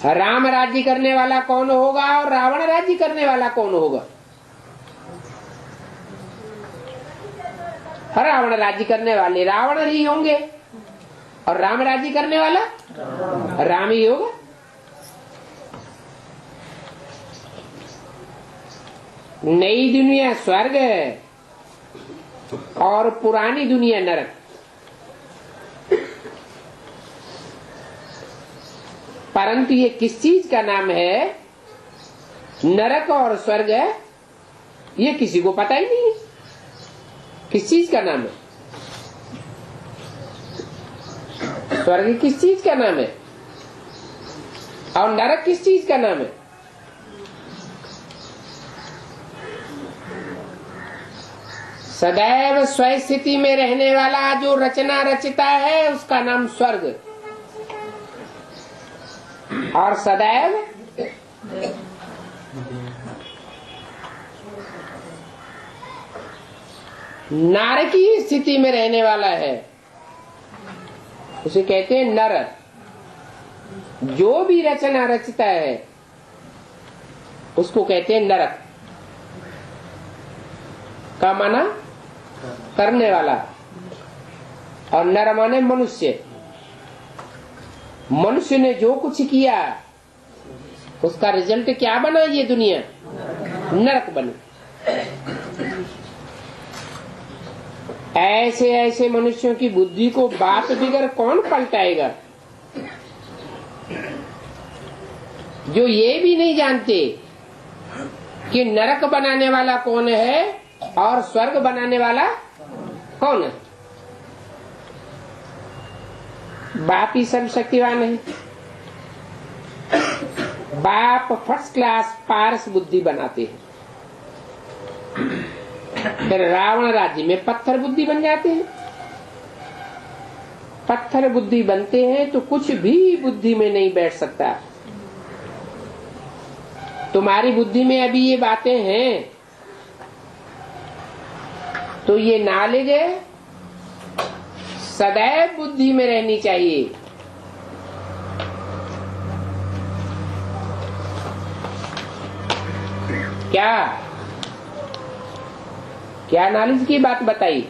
राम राज्य करने वाला कौन होगा और रावण राज्य करने वाला कौन होगा? रावण राज्य करने वाले रावण ही होंगे और राम राज्य करने वाला राम ही होगा। नई दुनिया स्वर्ग और पुरानी दुनिया नरक। परंतु ये किस चीज का नाम है? नरक और स्वर्ग ये किसी को पता ही नहीं है किस चीज का नाम है। स्वर्ग किस चीज का नाम है और नरक किस चीज का नाम है? सदैव स्वस्थिति में रहने वाला जो रचना रचता है उसका नाम स्वर्ग, और सदैव नारकीय स्थिति में रहने वाला है उसे कहते हैं नर। जो भी रचना रचता है उसको कहते हैं नरक। का माना करने वाला, और नर माने मनुष्य। मनुष्य ने जो कुछ किया उसका रिजल्ट क्या बना? ये दुनिया नरक बनी। ऐसे ऐसे मनुष्यों की बुद्धि को बात बिगड़ कौन पलटाएगा जो ये भी नहीं जानते कि नरक बनाने वाला कौन है और स्वर्ग बनाने वाला कौन है। बाप ही सर्वशक्तिवान है। बाप फर्स्ट क्लास पारस बुद्धि बनाते हैं, फिर रावण राज्य में पत्थर बुद्धि बन जाते हैं। पत्थर बुद्धि बनते हैं तो कुछ भी बुद्धि में नहीं बैठ सकता। तुम्हारी बुद्धि में अभी ये बातें हैं तो ये नॉलेज सदैव बुद्धि में रहनी चाहिए। क्या नॉलेज की बात बताई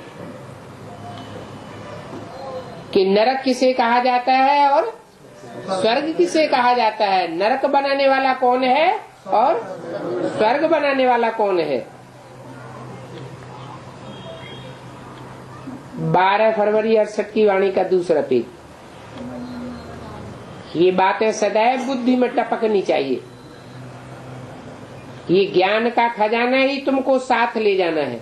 कि नरक किसे कहा जाता है और स्वर्ग किसे कहा जाता है। नरक बनाने वाला कौन है और स्वर्ग बनाने वाला कौन है। 12 फरवरी 68 की वाणी का दूसरा पेज। ये बातें सदैव बुद्धि में टपकनी चाहिए। ये ज्ञान का खजाना ही तुमको साथ ले जाना है।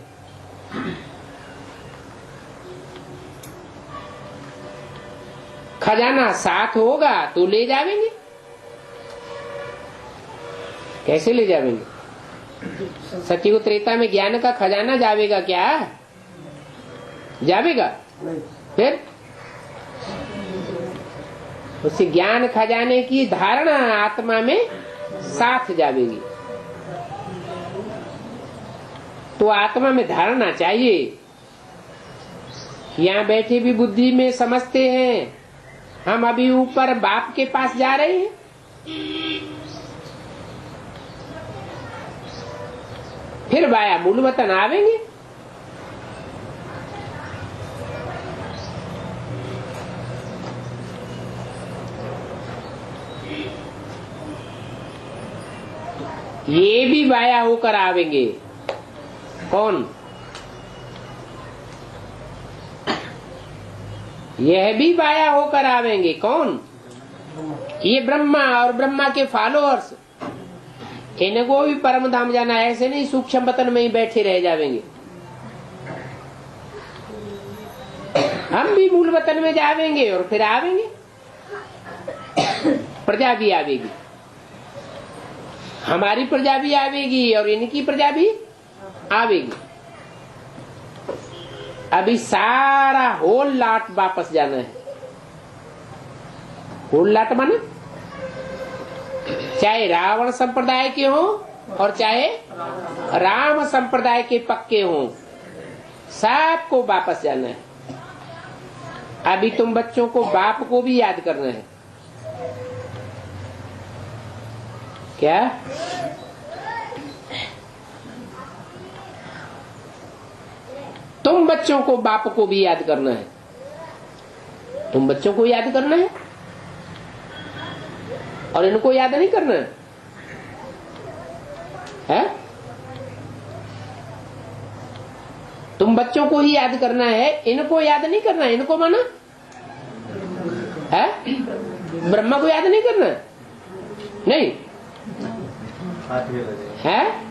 खजाना साथ होगा तो ले जावेंगे। कैसे ले जावेंगे? सत्युग त्रेता में ज्ञान का खजाना जावेगा क्या? जावेगा? फिर उसी ज्ञान खजाने की धारणा आत्मा में साथ जावेगी। तो आत्मा में धारणा चाहिए। यहाँ बैठे भी बुद्धि में समझते हैं हम अभी ऊपर बाप के पास जा रहे हैं। फिर वाया मूल वतन आवेंगे। ये भी वाया होकर आवेंगे। कौन? यह भी वाया होकर आवेंगे। कौन? ये ब्रह्मा और ब्रह्मा के फॉलोअर्स। इनको भी परम धाम जाना, ऐसे नहीं सूक्ष्म वतन में ही बैठे रह जाएंगे। हम भी मूल वतन में जावेंगे और फिर आवेंगे, प्रजा भी आवेगी, हमारी प्रजा भी आवेगी और इनकी प्रजा भी आवेगी। अभी सारा होल लाट वापस जाना है। होल लाट माने चाहे रावण संप्रदाय के हो और चाहे राम संप्रदाय के पक्के हो, सबको वापस जाना है। अभी तुम बच्चों को बाप को भी याद करना है। क्या? तुम बच्चों को बाप को भी याद करना है। तुम बच्चों को याद करना है और इनको याद नहीं करना है? तुम बच्चों को ही याद करना है, इनको याद नहीं करना है। इनको माना है? ब्रह्मा को याद नहीं करना है? नहीं है?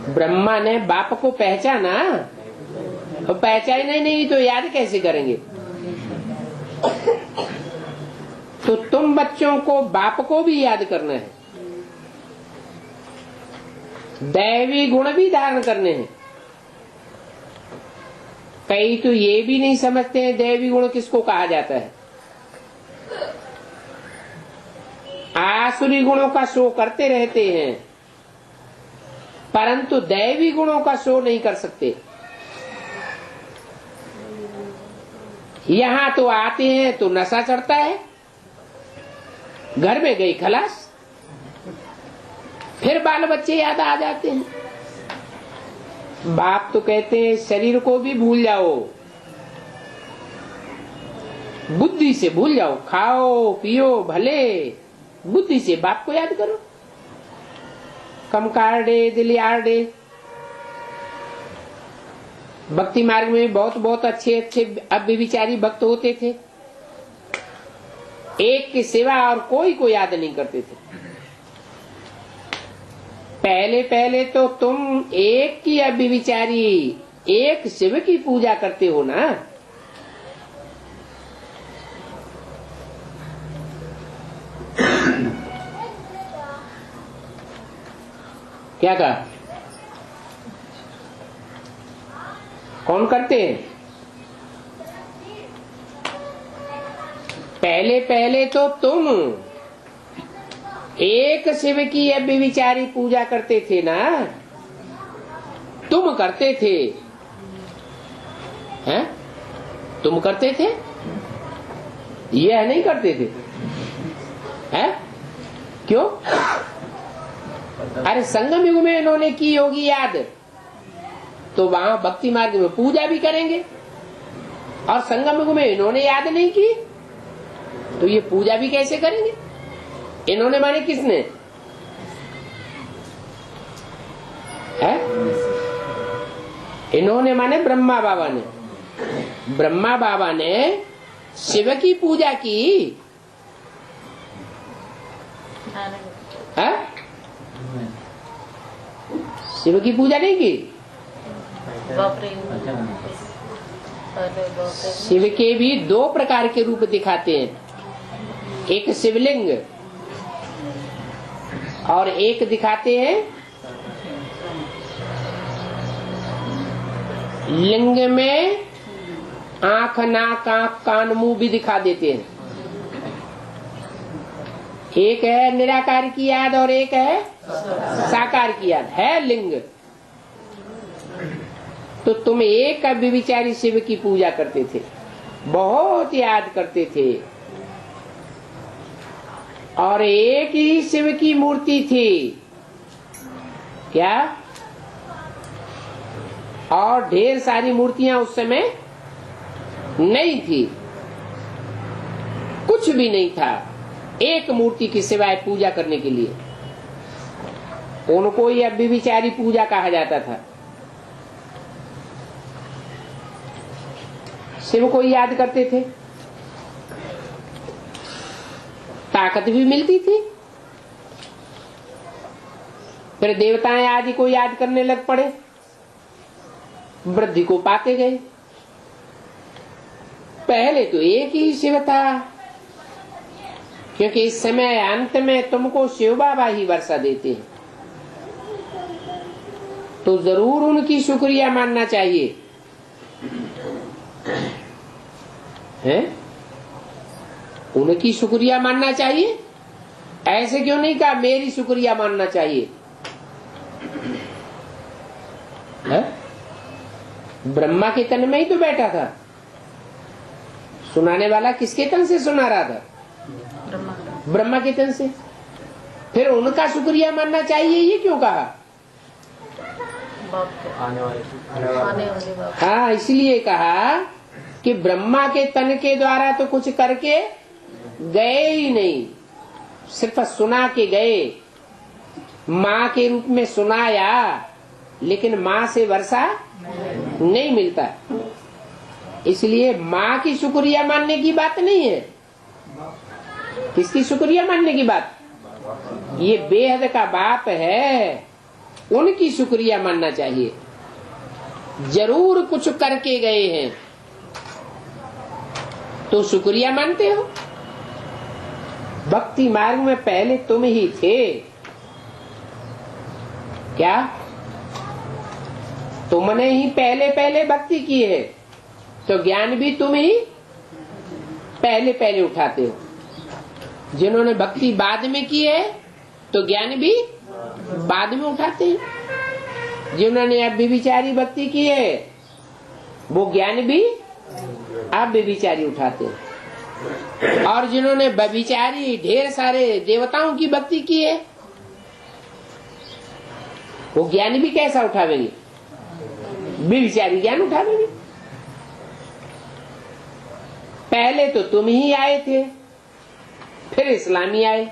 ब्रह्मा ने बाप को पहचाना, तो पहचाना ही नहीं तो याद कैसे करेंगे? तो तुम बच्चों को बाप को भी याद करना है, दैवी गुण भी धारण करने हैं। कई तो ये भी नहीं समझते हैं दैवी गुण किसको कहा जाता है। आसुरी गुणों का शो करते रहते हैं, परंतु दैवी गुणों का शो नहीं कर सकते। यहां तो आते हैं तो नशा चढ़ता है, घर में गई खलास, फिर बाल बच्चे याद आ जाते हैं। बाप तो कहते हैं शरीर को भी भूल जाओ, बुद्धि से भूल जाओ, खाओ पियो भले, बुद्धि से बाप को याद करो। कम कारडे दिल यारडे। भक्ति मार्ग में बहुत बहुत अच्छे अच्छे अव्यभिचारी भक्त होते थे, एक के सिवा और कोई को याद नहीं करते थे। पहले पहले तो तुम एक की अव्यभिचारी, एक शिव की पूजा करते हो ना। क्या कहा? कौन करते हैं? पहले पहले तो तुम एक शिव की अव्यभिचारी पूजा करते थे ना, तुम करते थे। हैं? तुम करते थे, यह नहीं करते थे। हैं? क्यों? अरे संगम युग में इन्होंने की होगी याद, तो वहां भक्ति मार्ग में पूजा भी करेंगे, और संगम युग में इन्होंने याद नहीं की तो ये पूजा भी कैसे करेंगे? इन्होंने माने किसने? है? इन्होंने माने ब्रह्मा बाबा ने। ब्रह्मा बाबा ने शिव की पूजा की है? शिव की पूजा नहीं की। शिव के भी दो प्रकार के रूप दिखाते हैं, एक शिवलिंग और एक दिखाते हैं लिंग में आंख नाक आंख कान मुंह भी दिखा देते हैं। एक है निराकार की याद और एक है साकार की याद, है लिंग। तो तुम एक अव्यभिचारी शिव की पूजा करते थे, बहुत याद करते थे, और एक ही शिव की मूर्ति थी। क्या? और ढेर सारी मूर्तियां उस समय नहीं थी, कुछ भी नहीं था, एक मूर्ति की सिवाय पूजा करने के लिए। उनको ही अव्यभिचारी पूजा कहा जाता था। शिव को याद करते थे, ताकत भी मिलती थी, फिर देवताएं आदि को याद करने लग पड़े, वृद्धि को पाते गए। पहले तो एक ही शिव था, क्योंकि इस समय अंत में तुमको शिव बाबा ही वर्षा देते हैं, तो जरूर उनकी शुक्रिया मानना चाहिए, है? उनकी शुक्रिया मानना चाहिए। ऐसे क्यों नहीं कहा मेरी शुक्रिया मानना चाहिए, है? ब्रह्मा के तन में ही तो बैठा था। सुनाने वाला किसके तन से सुना रहा था? ब्रह्मा के तन से। फिर उनका शुक्रिया मानना चाहिए ये क्यों कहा? आने वाले हाँ, इसलिए कहा कि ब्रह्मा के तन के द्वारा तो कुछ करके गए ही नहीं, सिर्फ सुना के गए। माँ के रूप में सुनाया, लेकिन माँ से वर्षा नहीं मिलता। इसलिए माँ की शुक्रिया मानने की बात नहीं है। किसकी शुक्रिया मानने की बात? ये बेहद का बाप है, उनकी शुक्रिया मानना चाहिए। जरूर कुछ करके गए हैं तो शुक्रिया मानते हो। भक्ति मार्ग में पहले तुम ही थे क्या? तुमने ही पहले पहले भक्ति की है, तो ज्ञान भी तुम ही पहले पहले उठाते हो। जिन्होंने भक्ति बाद में की है तो ज्ञान भी बाद में उठाते हैं। जिन्होंने अब व्यभिचारी भक्ति की है वो ज्ञान भी अब व्यभिचारी उठाते हैं। और जिन्होंने व्यभिचारी ढेर सारे देवताओं की भक्ति की है वो ज्ञान भी कैसा उठावेंगे? व्यभिचारी ज्ञान उठावेंगे। पहले तो तुम ही आए थे, फिर इस्लामी आए।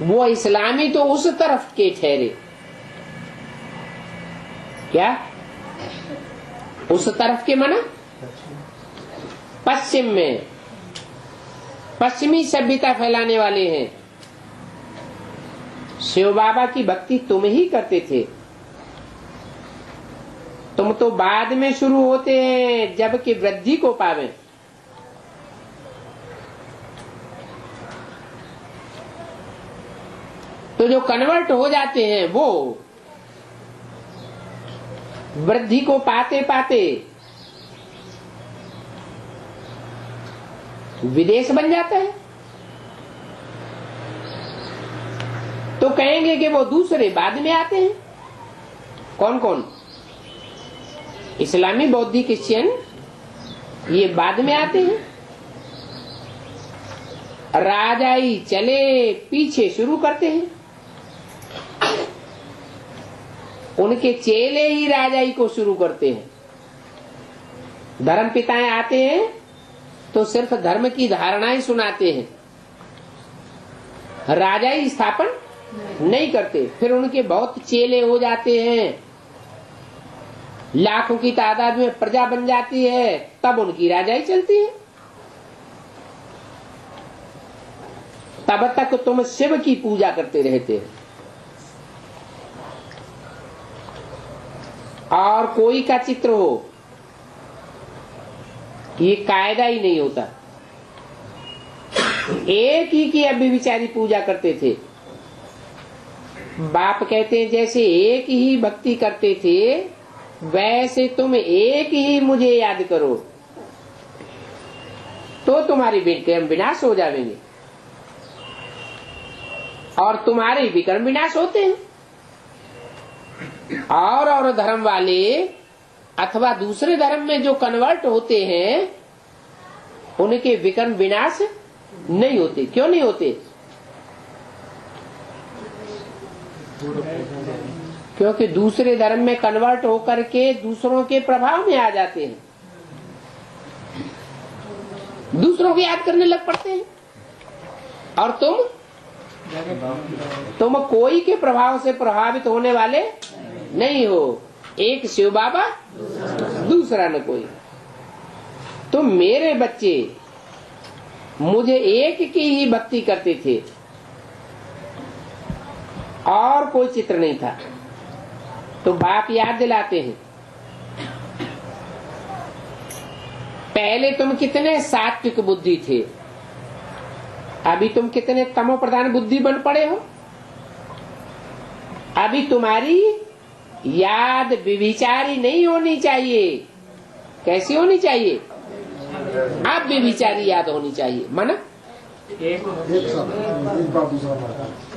वो इस्लामी तो उस तरफ के ठहरे, क्या? उस तरफ के माना पश्चिम में, पश्चिमी सभ्यता फैलाने वाले हैं। शिव बाबा की भक्ति तुम ही करते थे। तुम तो बाद में शुरू होते हैं, जबकि वृद्धि को पावे। तो जो कन्वर्ट हो जाते हैं वो वृद्धि को पाते पाते विदेश बन जाता है। तो कहेंगे कि वो दूसरे बाद में आते हैं। कौन कौन? इस्लामी, बौद्धिक, क्रिश्चियन, ये बाद में आते हैं। राजाई चले पीछे शुरू करते हैं। उनके चेले ही राजाई को शुरू करते हैं। धर्म पिताएं आते हैं तो सिर्फ धर्म की धारणाएं सुनाते हैं, राजाई स्थापन नहीं करते। फिर उनके बहुत चेले हो जाते हैं, लाखों की तादाद में प्रजा बन जाती है, तब उनकी राजाई चलती है। तब तक तुम शिव की पूजा करते रहते हो और कोई का चित्र हो, ये कायदा ही नहीं होता। एक ही की अव्यभिचारी पूजा करते थे। बाप कहते हैं जैसे एक ही भक्ति करते थे वैसे तुम एक ही मुझे याद करो तो तुम्हारी विक्रम विनाश हो जाएंगे। और तुम्हारे विक्रम विनाश होते हैं। और धर्म वाले अथवा दूसरे धर्म में जो कन्वर्ट होते हैं उनके विक्रम विनाश नहीं होते। क्यों नहीं होते? क्योंकि दूसरे धर्म में कन्वर्ट होकर के दूसरों के प्रभाव में आ जाते हैं, दूसरों को याद करने लग पड़ते हैं। और तुम कोई के प्रभाव से प्रभावित होने वाले नहीं हो। एक शिव बाबा, दूसरा न कोई। तुम मेरे बच्चे मुझे एक की ही भक्ति करते थे, और कोई चित्र नहीं था। तो बाप याद दिलाते हैं, पहले तुम कितने सात्विक बुद्धि थे, अभी तुम कितने तमो प्रधान बुद्धि बन पड़े हो। अभी तुम्हारी याद विविचारी नहीं होनी चाहिए। कैसी होनी चाहिए? अब विविचारी याद होनी चाहिए। माना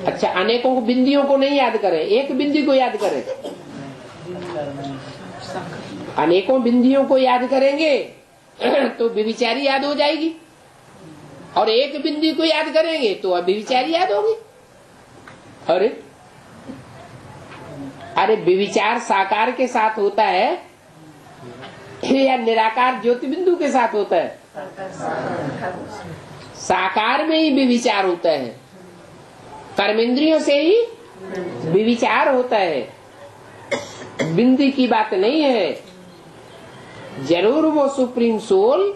अच्छा, अनेकों बिंदियों को नहीं याद करें, एक बिंदी को याद करें। अनेकों बिंदियों को याद करेंगे तो विविचारी याद हो जाएगी, और एक बिंदी को याद करेंगे तो अविविचारी याद होगी। अरे विविचार साकार के साथ होता है या निराकार ज्योति बिंदु के साथ होता है? साकार में ही विविचार होता है, कर्मेंद्रियों से ही विविचार होता है। बिंदी की बात नहीं है। जरूर वो सुप्रीम सोल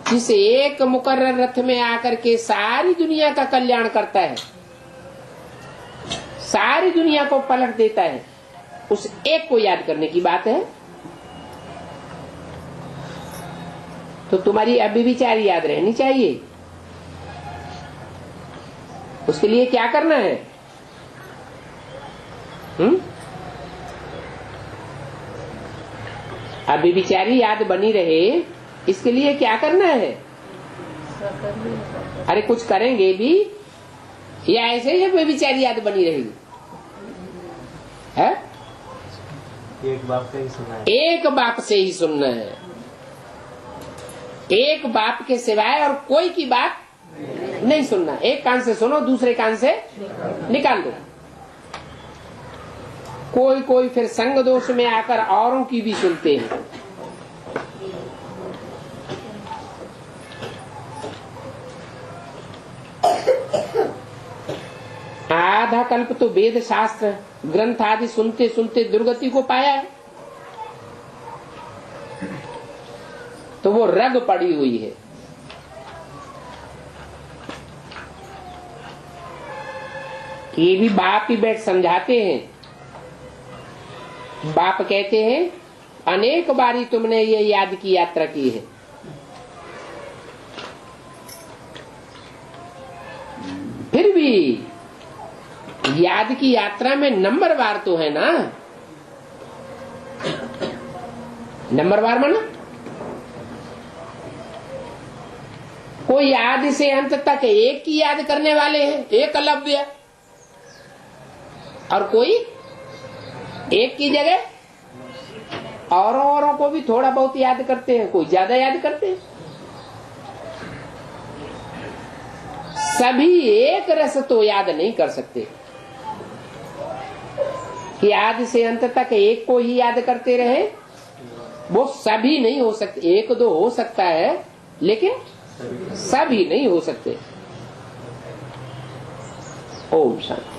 जिस एक मुकर्रर रथ में आकर के सारी दुनिया का कल्याण करता है, सारी दुनिया को पलट देता है, उस एक को याद करने की बात है। तो तुम्हारी अविविचार याद रहनी चाहिए। उसके लिए क्या करना है? अविविचारी याद बनी रहे, इसके लिए क्या करना है? अरे कुछ करेंगे भी या ऐसे ही अविविचारी याद बनी रहेगी? है? एक बाप से ही सुनना है। एक बाप से ही सुनना है। एक बाप के सिवाय और कोई की बात नहीं सुनना। एक कान से सुनो, दूसरे कान से निकाल दो। कोई फिर संग दोष में आकर औरों की भी सुनते हैं। आधा कल्प तो वेद शास्त्र ग्रंथ आदि सुनते सुनते दुर्गति को पाया है, तो वो रग पड़ी हुई है। ये भी बाप ही बैठ समझाते हैं। बाप कहते हैं अनेक बारी तुमने ये याद की यात्रा की है, फिर भी याद की यात्रा में नंबरवार तो है ना। नंबरवार माना कोई आदि से अंत तक एक की याद करने वाले हैं, एकलव्य, और कोई एक की जगह औरों को भी थोड़ा बहुत याद करते हैं, कोई ज्यादा याद करते हैं। सभी एक रस तो याद नहीं कर सकते कि आदि से अंत तक एक को ही याद करते रहे। वो सभी नहीं हो सकते, एक दो हो सकता है लेकिन सभी नहीं हो सकते। ओम शांति।